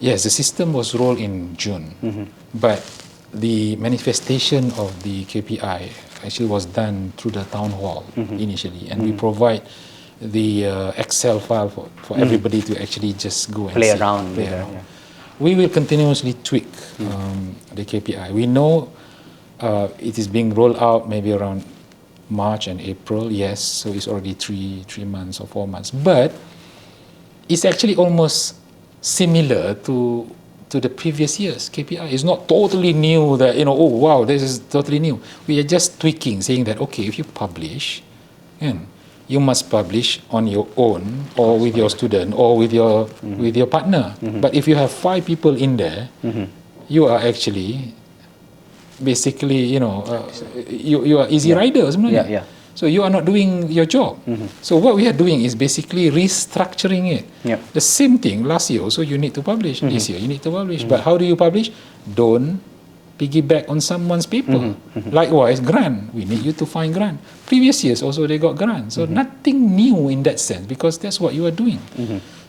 S2: yes, the system was rolled in June, but the manifestation of the KPI actually was done through the town hall initially, and we provide the Excel file for everybody to actually just go and
S1: play
S2: see,
S1: around.
S2: We will continuously tweak the KPI. We know it is being rolled out maybe around March and April, yes, so it's already 3 months or 4 months, but it's actually almost similar to the previous year's KPI. It's not totally new that, you know, oh wow, this is totally new. We are just tweaking, saying that, okay, if you publish, you must publish on your own or with your student or with your partner. But if you have 5 people in there, you are actually basically, you know, you are easy riders. So you are not doing your job. So what we are doing is basically restructuring it. The same thing last year also you need to publish. This year you need to publish. But how do you publish? Don't piggyback on someone's paper. Likewise, grant. We need you to find grant. Previous years also they got grant. So nothing new in that sense, because that's what you are doing.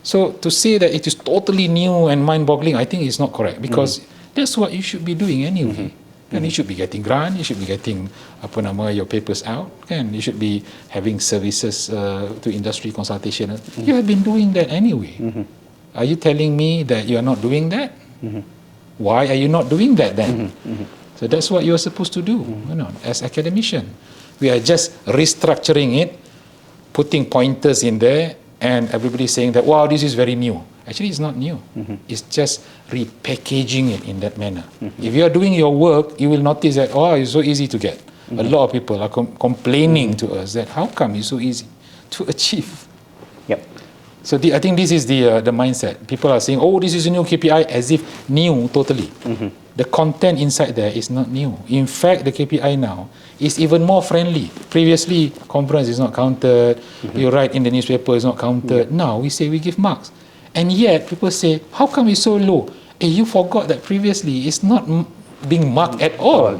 S2: So to say that it is totally new and mind-boggling, I think is not correct, because that's what you should be doing anyway. And you should be getting grant, you should be getting your papers out, and you should be having services to industry consultation. You have been doing that anyway. Are you telling me that you are not doing that? Why are you not doing that then? So that's what you are supposed to do, as academician. We are just restructuring it, putting pointers in there, and everybody saying that, wow, this is very new. Actually, it's not new. It's just repackaging it in that manner. If you are doing your work, you will notice that, oh, it's so easy to get. A lot of people are complaining to us that, how come it's so easy to achieve?
S1: Yep.
S2: So I think this is the mindset. People are saying, oh, this is a new KPI, as if new totally. The content inside there is not new. In fact, the KPI now is even more friendly. Previously, conference is not counted, you write in the newspaper is not counted. Now we say we give marks. And yet, people say, how come it's so low? You forgot that previously it's not being marked at all.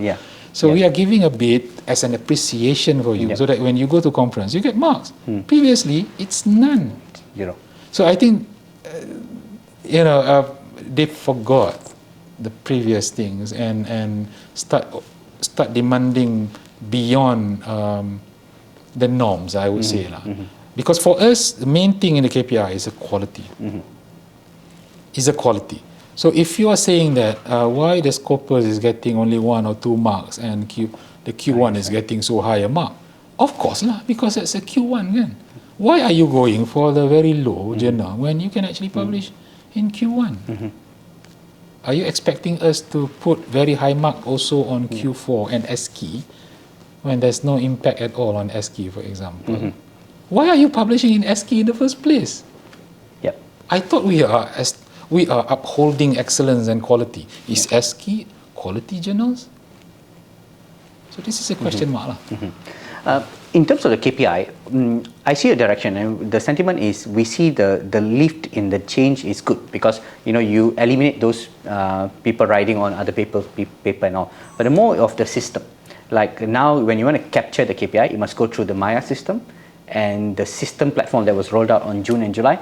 S2: So we are giving a bit as an appreciation for you, so that when you go to conference, you get marks. Previously, it's none. So I think, they forgot the previous things and start demanding beyond the norms, I would say. Because for us, the main thing in the KPI is the quality. Is the quality. So if you are saying that why the Scopus is getting only 1 or 2 marks and the Q1 is getting so high a mark, of course because it's a Q1 kan. Why are you going for the very low journal when you can actually publish in Q1? Are you expecting us to put very high mark also on Q4 and SKey when there's no impact at all on SKey, for example? Why are you publishing in SKey in the first place? I thought we are upholding excellence and quality. Is SKey quality journals? So this is a question mark.
S1: In terms of the KPI, I see a direction, and the sentiment is we see the lift in the change is good because you eliminate those people writing on other paper and all. But the more of the system, like now when you want to capture the KPI, you must go through the Maya system and the system platform that was rolled out on June and July.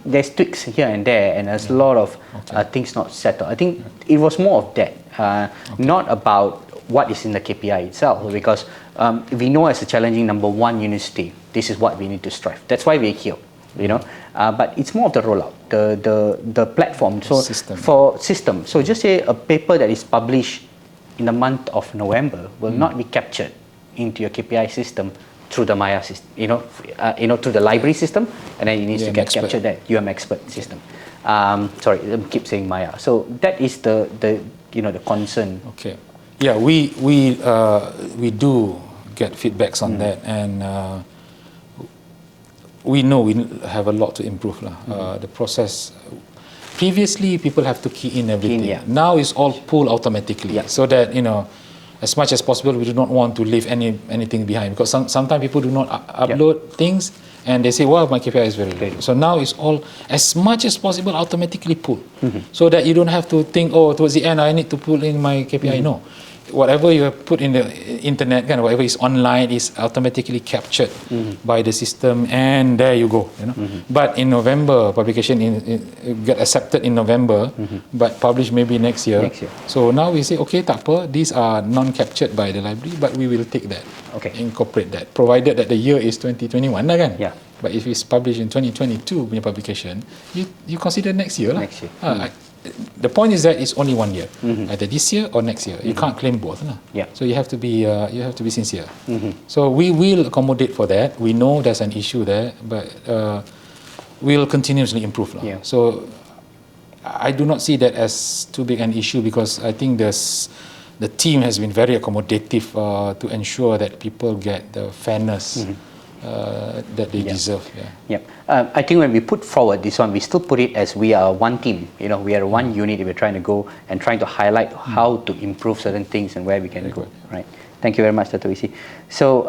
S1: There's tweaks here and there, and there's a lot of things not settled. I think it was more of that, not about what is in the KPI itself, because we know as a challenging number 1 university, this is what we need to strive. That's why we're here, but it's more of the rollout, the platform. So for system, so just say a paper that is published in the month of November will not be captured into your KPI system through the Maya system, through the library system, and then it needs to get captured that UM365 system. Sorry, I keep saying Maya. So that is the concern.
S2: Yeah, we do get feedbacks on that, and we know we have a lot to improve. The process, previously people have to key in everything. Now it's all pulled automatically, so that as much as possible we do not want to leave anything behind, because sometimes people do not upload things and they say, wow, my KPI is very low. So now it's all, as much as possible, automatically pulled, so that you don't have to think, oh, towards the end I need to pull in my KPI. No, whatever you have put in the internet, whatever is online is automatically captured by the system, and there you go. But in November, publication get accepted in November, but published maybe next year. So now we say, okay, tak apa, these are non-captured by the library, but we will take that, incorporate that, provided that the year is 2021 lah kan. But if it's published in 2022 punya publication, you consider next year lah. The point is that it's only 1 year, either this year or next year. You can't claim both, so you have to be sincere. So we will accommodate for that. We know there's an issue there, but we'll continuously improve. So I do not see that as too big an issue, because I think the team has been very accommodative to ensure that people get the fairness that they deserve.
S1: I think when we put forward this one, we still put it as we are one team. We are one unit. We're trying to go and trying to highlight how to improve certain things and where we can go. Right. Thank you very much, Dr. Wisi. So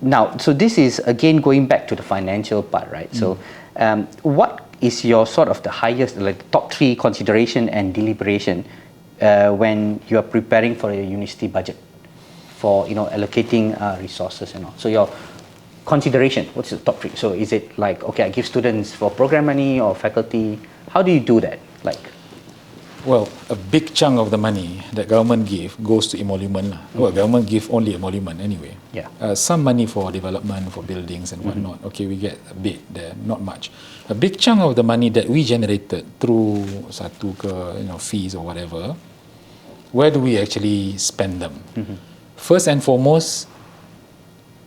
S1: now, so this is again going back to the financial part, right? So what is your sort of the highest, like the top 3 consideration and deliberation when you are preparing for a university budget, for allocating resources and all? So your consideration, what's the top 3? So is it like, okay, I give students for program money or faculty? How do you do that?
S2: Well, a big chunk of the money that government give goes to emolument lah. Well, government give only emolument anyway.
S1: Yeah.
S2: Some money for development, for buildings and whatnot. Okay, we get a bit there, not much. A big chunk of the money that we generated through satu ke, fees or whatever, where do we actually spend them? First and foremost,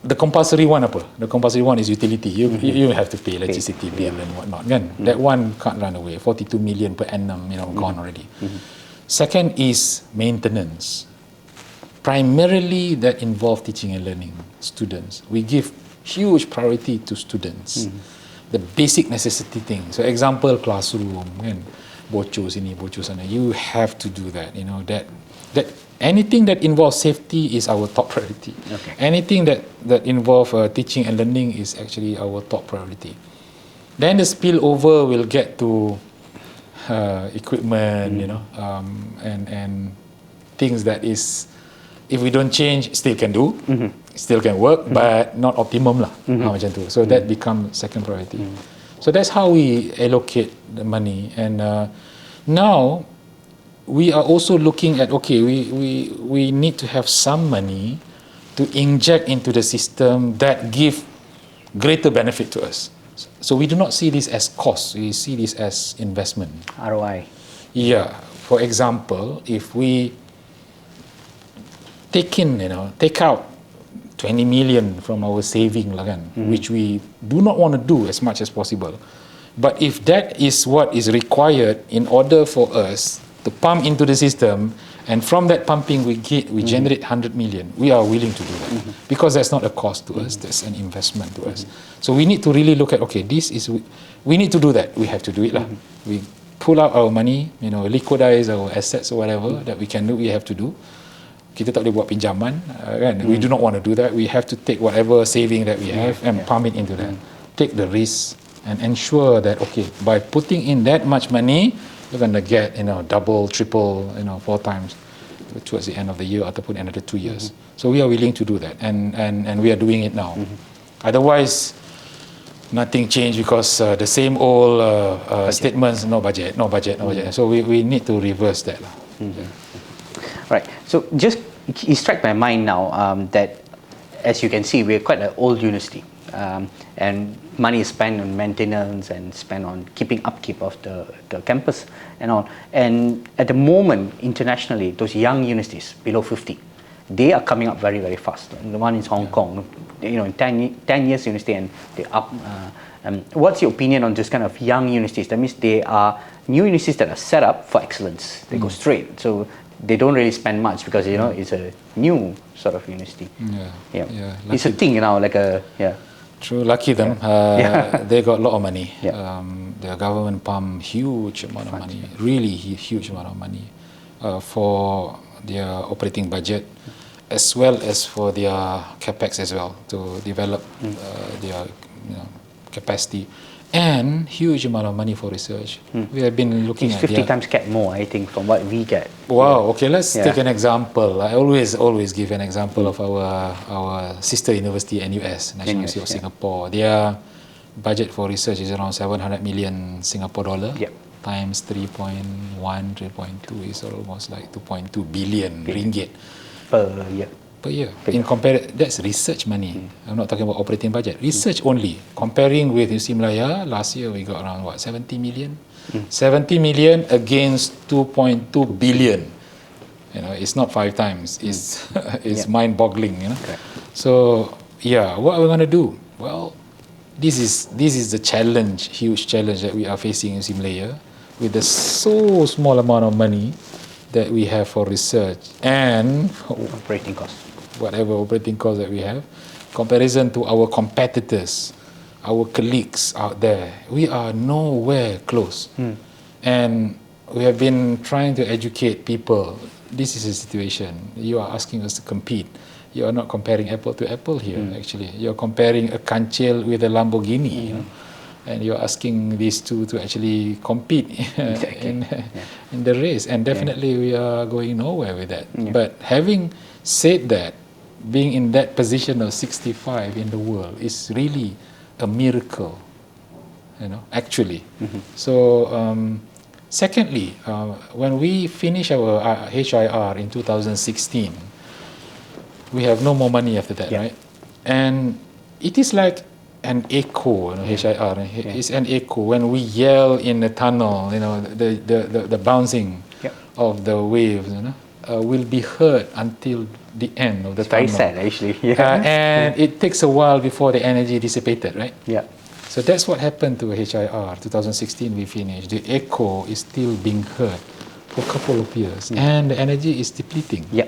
S2: the compulsory one apa? The compulsory one is utility. You have to pay electricity bill and whatnot, kan? That one can't run away. 42 million per annum, gone already. Second is maintenance. Primarily that involve teaching and learning students. We give huge priority to students. The basic necessity thing. So example, classroom, kan? Bocor sini, bocor sana. You have to do that. That anything that involves safety is our top priority.
S1: Okay.
S2: Anything that involves teaching and learning is actually our top priority. Then the spillover will get to equipment, and things that is, if we don't change, still can do, still can work, but not optimum lah. Macam tu. So that becomes second priority. So that's how we allocate the money. And now we are also looking at, okay, we need to have some money to inject into the system that give greater benefit to us. So we do not see this as cost, we see this as investment.
S1: ROI.
S2: Yeah. For example, if we take out 20 million from our saving lah kan, which we do not want to do as much as possible. But if that is what is required in order for us to pump into the system, and from that pumping we generate 100 million, we are willing to do that. Because that's not a cost to us, that's an investment to us. So we need to really look at, okay, we need to do that, we have to do it lah. We pull out our money, liquidize our assets or whatever that we can do, we have to do. Kita tak boleh buat pinjaman, kan? We do not want to do that. We have to take whatever saving that we have and pump it into that. Take the risk and ensure that, okay, by putting in that much money, you're going to get, double, triple, 4 times towards the end of the year ataupun another 2 years. So we are willing to do that, and we are doing it now. Otherwise, nothing changed because the same old statements, no budget. So we need to reverse that.
S1: Right. So just it struck my mind now that, as you can see, we're quite an old university, and money is spent on maintenance and spent on upkeep of the campus and all. And at the moment, internationally, those young universities below 50, they are coming up very, very fast. And the one is Hong Kong, in 10 years university, and they're up. What's your opinion on this kind of young universities? That means they are new universities that are set up for excellence. They go straight. So they don't really spend much because it's a new sort of university. It's a thing
S2: True, lucky them. They got a lot of money. The government pump huge amount of money, really huge amount of money for their operating budget, as well as for their capex as well, to develop their capacity, and huge amount of money for research. We have been looking
S1: it's
S2: at
S1: 50 times get more, I think, from what we get.
S2: Wow. Okay, let's take an example. I always give an example of our sister university, NUS, National University of Singapore. Their budget for research is around 700 million Singapore dollar. Times 3.1, 3.2 is almost like 2.2 billion ringgit
S1: per year.
S2: In that's research money. I'm not talking about operating budget. Research only. Comparing with UC Malaya, last year we got around 70 million? 70 million against 2.2 billion. It's not 5 times. It's mind-boggling. So what are we going to do? Well, this is the challenge, huge challenge that we are facing in UC Malaya, with the so small amount of money that we have for research and
S1: operating costs.
S2: Whatever operating costs that we have, comparison to our competitors, our colleagues out there, we are nowhere close. And we have been trying to educate people. This is a situation. You are asking us to compete. You are not comparing apple to apple here, actually. You're comparing a Kancil with a Lamborghini. And you're asking these two to actually compete in the race. And definitely we are going nowhere with that. But having said that, being in that position of 65 in the world is really a miracle, actually. So Secondly, when we finish our HIR in 2016, we have no more money after that, right? And it is like an echo, HIR. It's an echo. When we yell in the tunnel, the bouncing of the waves, will be heard until the end of the tunnel.
S1: Very sad, actually.
S2: And it takes a while before the energy dissipated, right?
S1: Yeah.
S2: So that's what happened to HIR. 2016 we finished. The echo is still being heard for a couple of years, and the energy is depleting.
S1: Yeah.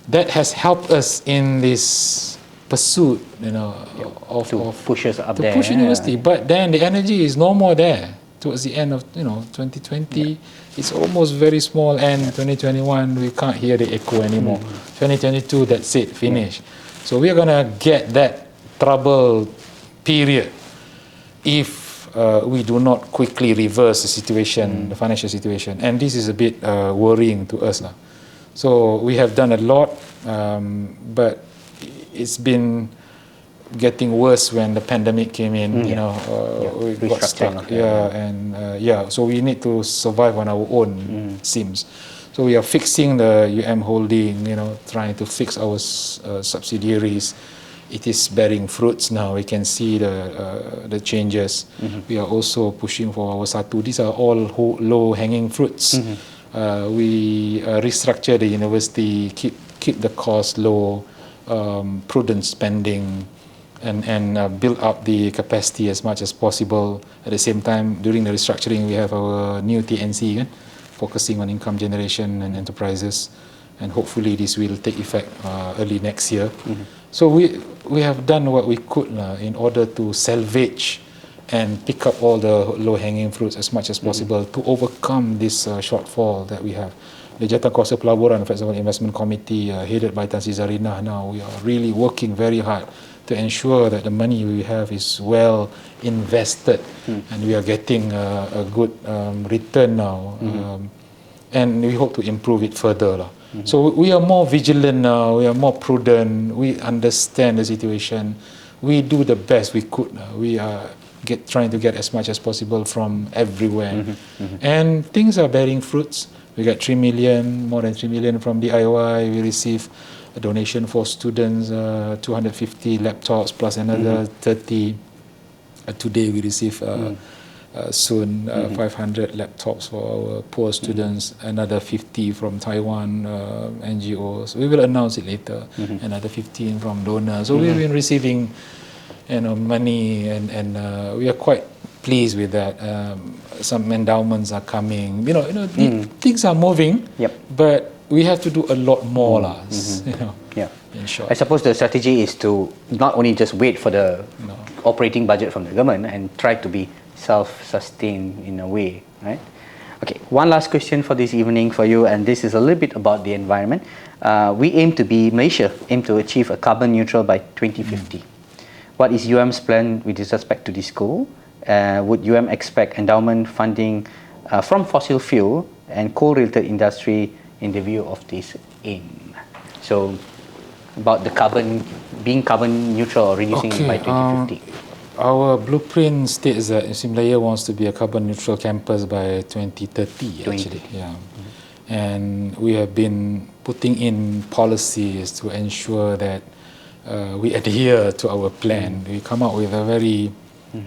S2: That has helped us in this pursuit,
S1: to push us up
S2: to
S1: there.
S2: push university. But then the energy is no more there. Towards the end of 2020, it's almost very small, and 2021 we can't hear the echo anymore. 2022, that's it, finish. So we are gonna get that trouble period if we do not quickly reverse the situation, the financial situation, and this is a bit worrying to us. So we have done a lot, but it's been getting worse when the pandemic came in. We got stuck. So we need to survive on our own. It seems. So we are fixing the UM holding. Trying to fix our subsidiaries. It is bearing fruits now. We can see the changes. We are also pushing for our SATEL. These are all low-hanging fruits. We restructure the university, keep the cost low, prudent spending, and build up the capacity as much as possible. At the same time, during the restructuring, we have our new TNC, focusing on income generation and enterprises, and hopefully this will take effect early next year. So we have done what we could in order to salvage and pick up all the low-hanging fruits as much as possible to overcome this shortfall that we have. The Jawatankuasa Pelaburan, for example, Investment Committee, headed by Tan Sri Zarinah now, we are really working very hard to ensure that the money we have is well invested, and we are getting a good return now, and we hope to improve it further. So we are more vigilant now, we are more prudent, we understand the situation, we do the best we could. We are trying to get as much as possible from everywhere, and things are bearing fruits. We got 3 million, more than 3 million from DIY. We receive a donation for students, 250 laptops plus another 30. Today we receive soon 500 laptops for our poor students, another 50 from Taiwan NGOs. We will announce it later. Another 15 from donors. So we've been receiving money, and we are quite pleased with that. Some endowments are coming. Things are moving, but we have to do a lot more. In short.
S1: I suppose the strategy is to not only just wait for the operating budget from the government and try to be self-sustained in a way, right? Okay, one last question for this evening for you, and this is a little bit about the environment. Malaysia aim to achieve a carbon neutral by 2050. What is UM's plan with respect to this goal? Would UM expect endowment funding from fossil fuel and coal-related industry in the view of this aim? So, about the being carbon neutral or reducing it by 2050.
S2: Our blueprint states that Malaya wants to be a carbon neutral campus by 2030. Actually, and we have been putting in policies to ensure that we adhere to our plan. We come up with a very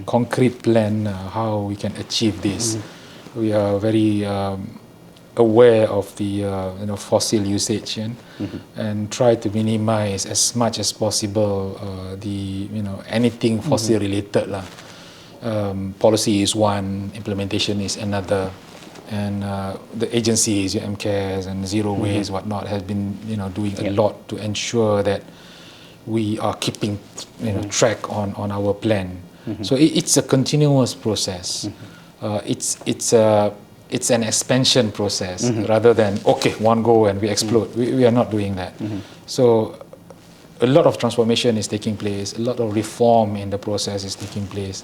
S2: concrete plan how we can achieve this. We are very aware of the fossil usage and try to minimize as much as possible the anything fossil related Policy is one, implementation is another, and the agencies, UMCARES and Zero Waste, whatnot, has been doing a lot to ensure that we are keeping track on our plan. So it's a continuous process. It's an expansion process rather than one go and we explode. We are not doing that. So a lot of transformation is taking place. A lot of reform in the process is taking place,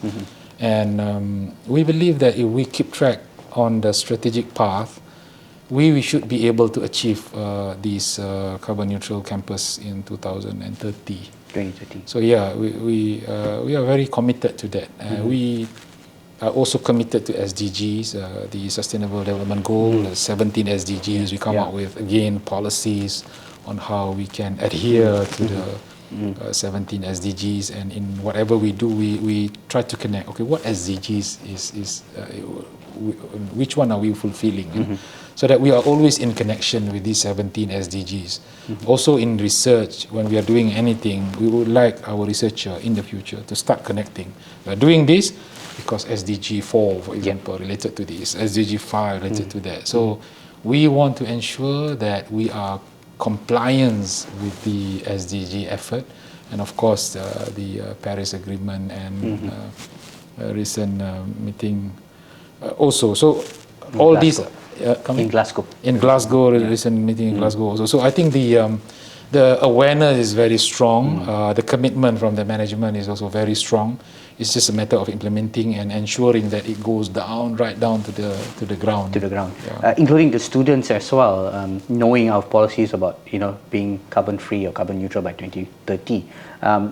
S2: and we believe that if we keep track on the strategic path, we should be able to achieve this carbon neutral campus in 2030.
S1: 2030.
S2: So we are very committed to that. We are also committed to SDGs, the Sustainable Development Goal, the 17 SDGs. We come up with, again, policies on how we can adhere to the 17 SDGs, and in whatever we do, we try to connect. Okay, what SDGs is which one are we fulfilling? So that we are always in connection with these 17 SDGs. Also in research, when we are doing anything, we would like our researcher in the future to start connecting. We are doing this because SDG 4, for example, related to this, SDG 5 related to that. So we want to ensure that we are compliant with the SDG effort, and of course the Paris Agreement and recent meeting also. So all these
S1: in Glasgow.
S2: In Glasgow, recent meeting in Glasgow also. So I think the awareness is very strong. The commitment from the management is also very strong. It's just a matter of implementing and ensuring that it goes down, right down to the ground.
S1: To the ground, including the students as well. Knowing our policies about being carbon free or carbon neutral by 2030,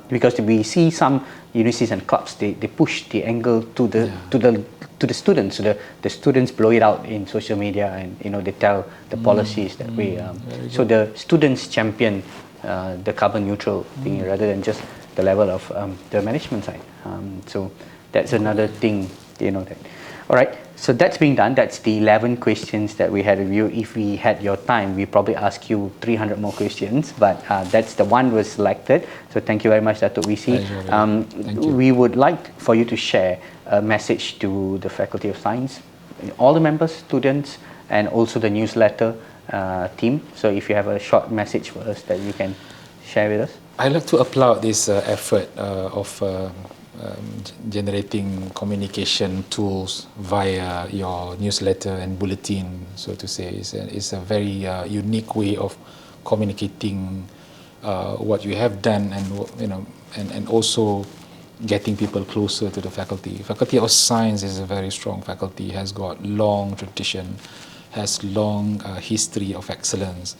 S1: because we see some universities and clubs they push the angle to the students. So the students blow it out in social media, and they tell the policies that way. So the students champion the carbon neutral thing rather than just the level of the management side. So that's another thing, that. All right, so that's being done. That's the 11 questions that we had with you. If we had your time, we probably ask you 300 more questions, but that's the one was selected. So thank you very much, Datuk VC. We would like for you to share a message to the Faculty of Science, all the members, students, and also the newsletter team. So if you have a short message for us that you can share with us.
S2: I'd like to applaud this effort of generating communication tools via your newsletter and bulletin, so to say. It's a very unique way of communicating what you have done, and also getting people closer to the faculty. Faculty of Science is a very strong faculty, has got long tradition, has long history of excellence.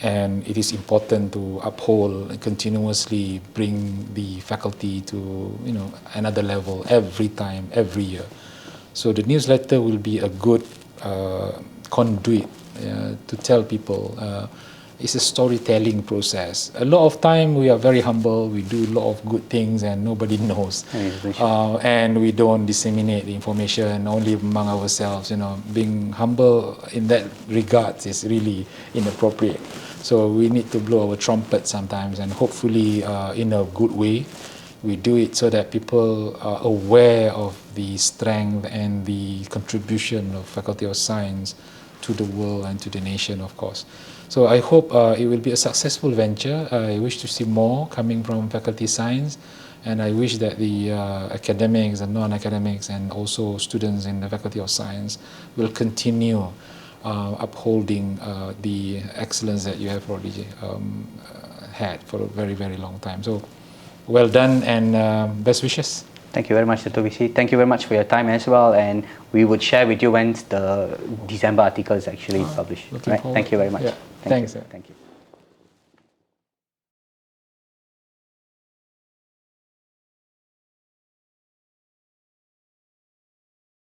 S2: And it is important to uphold and continuously bring the faculty to another level every time, every year. So the newsletter will be a good conduit to tell people. It's a storytelling process. A lot of time we are very humble. We do a lot of good things and nobody knows. And we don't disseminate the information only among ourselves. Being humble in that regard is really inappropriate. So we need to blow our trumpet sometimes, and hopefully in a good way. We do it so that people are aware of the strength and the contribution of Faculty of Science to the world and to the nation, of course. So I hope it will be a successful venture. I wish to see more coming from Faculty of Science, and I wish that the academics and non-academics and also students in the Faculty of Science will continue upholding the excellence that you have already had for a very, very long time. So well done, and best wishes.
S1: Thank you very much, Datuk VC. Thank you very much for your time as well, and we would share with you when the December article is actually published. Right? Thank you very much.
S2: Thanks.
S1: Thank you.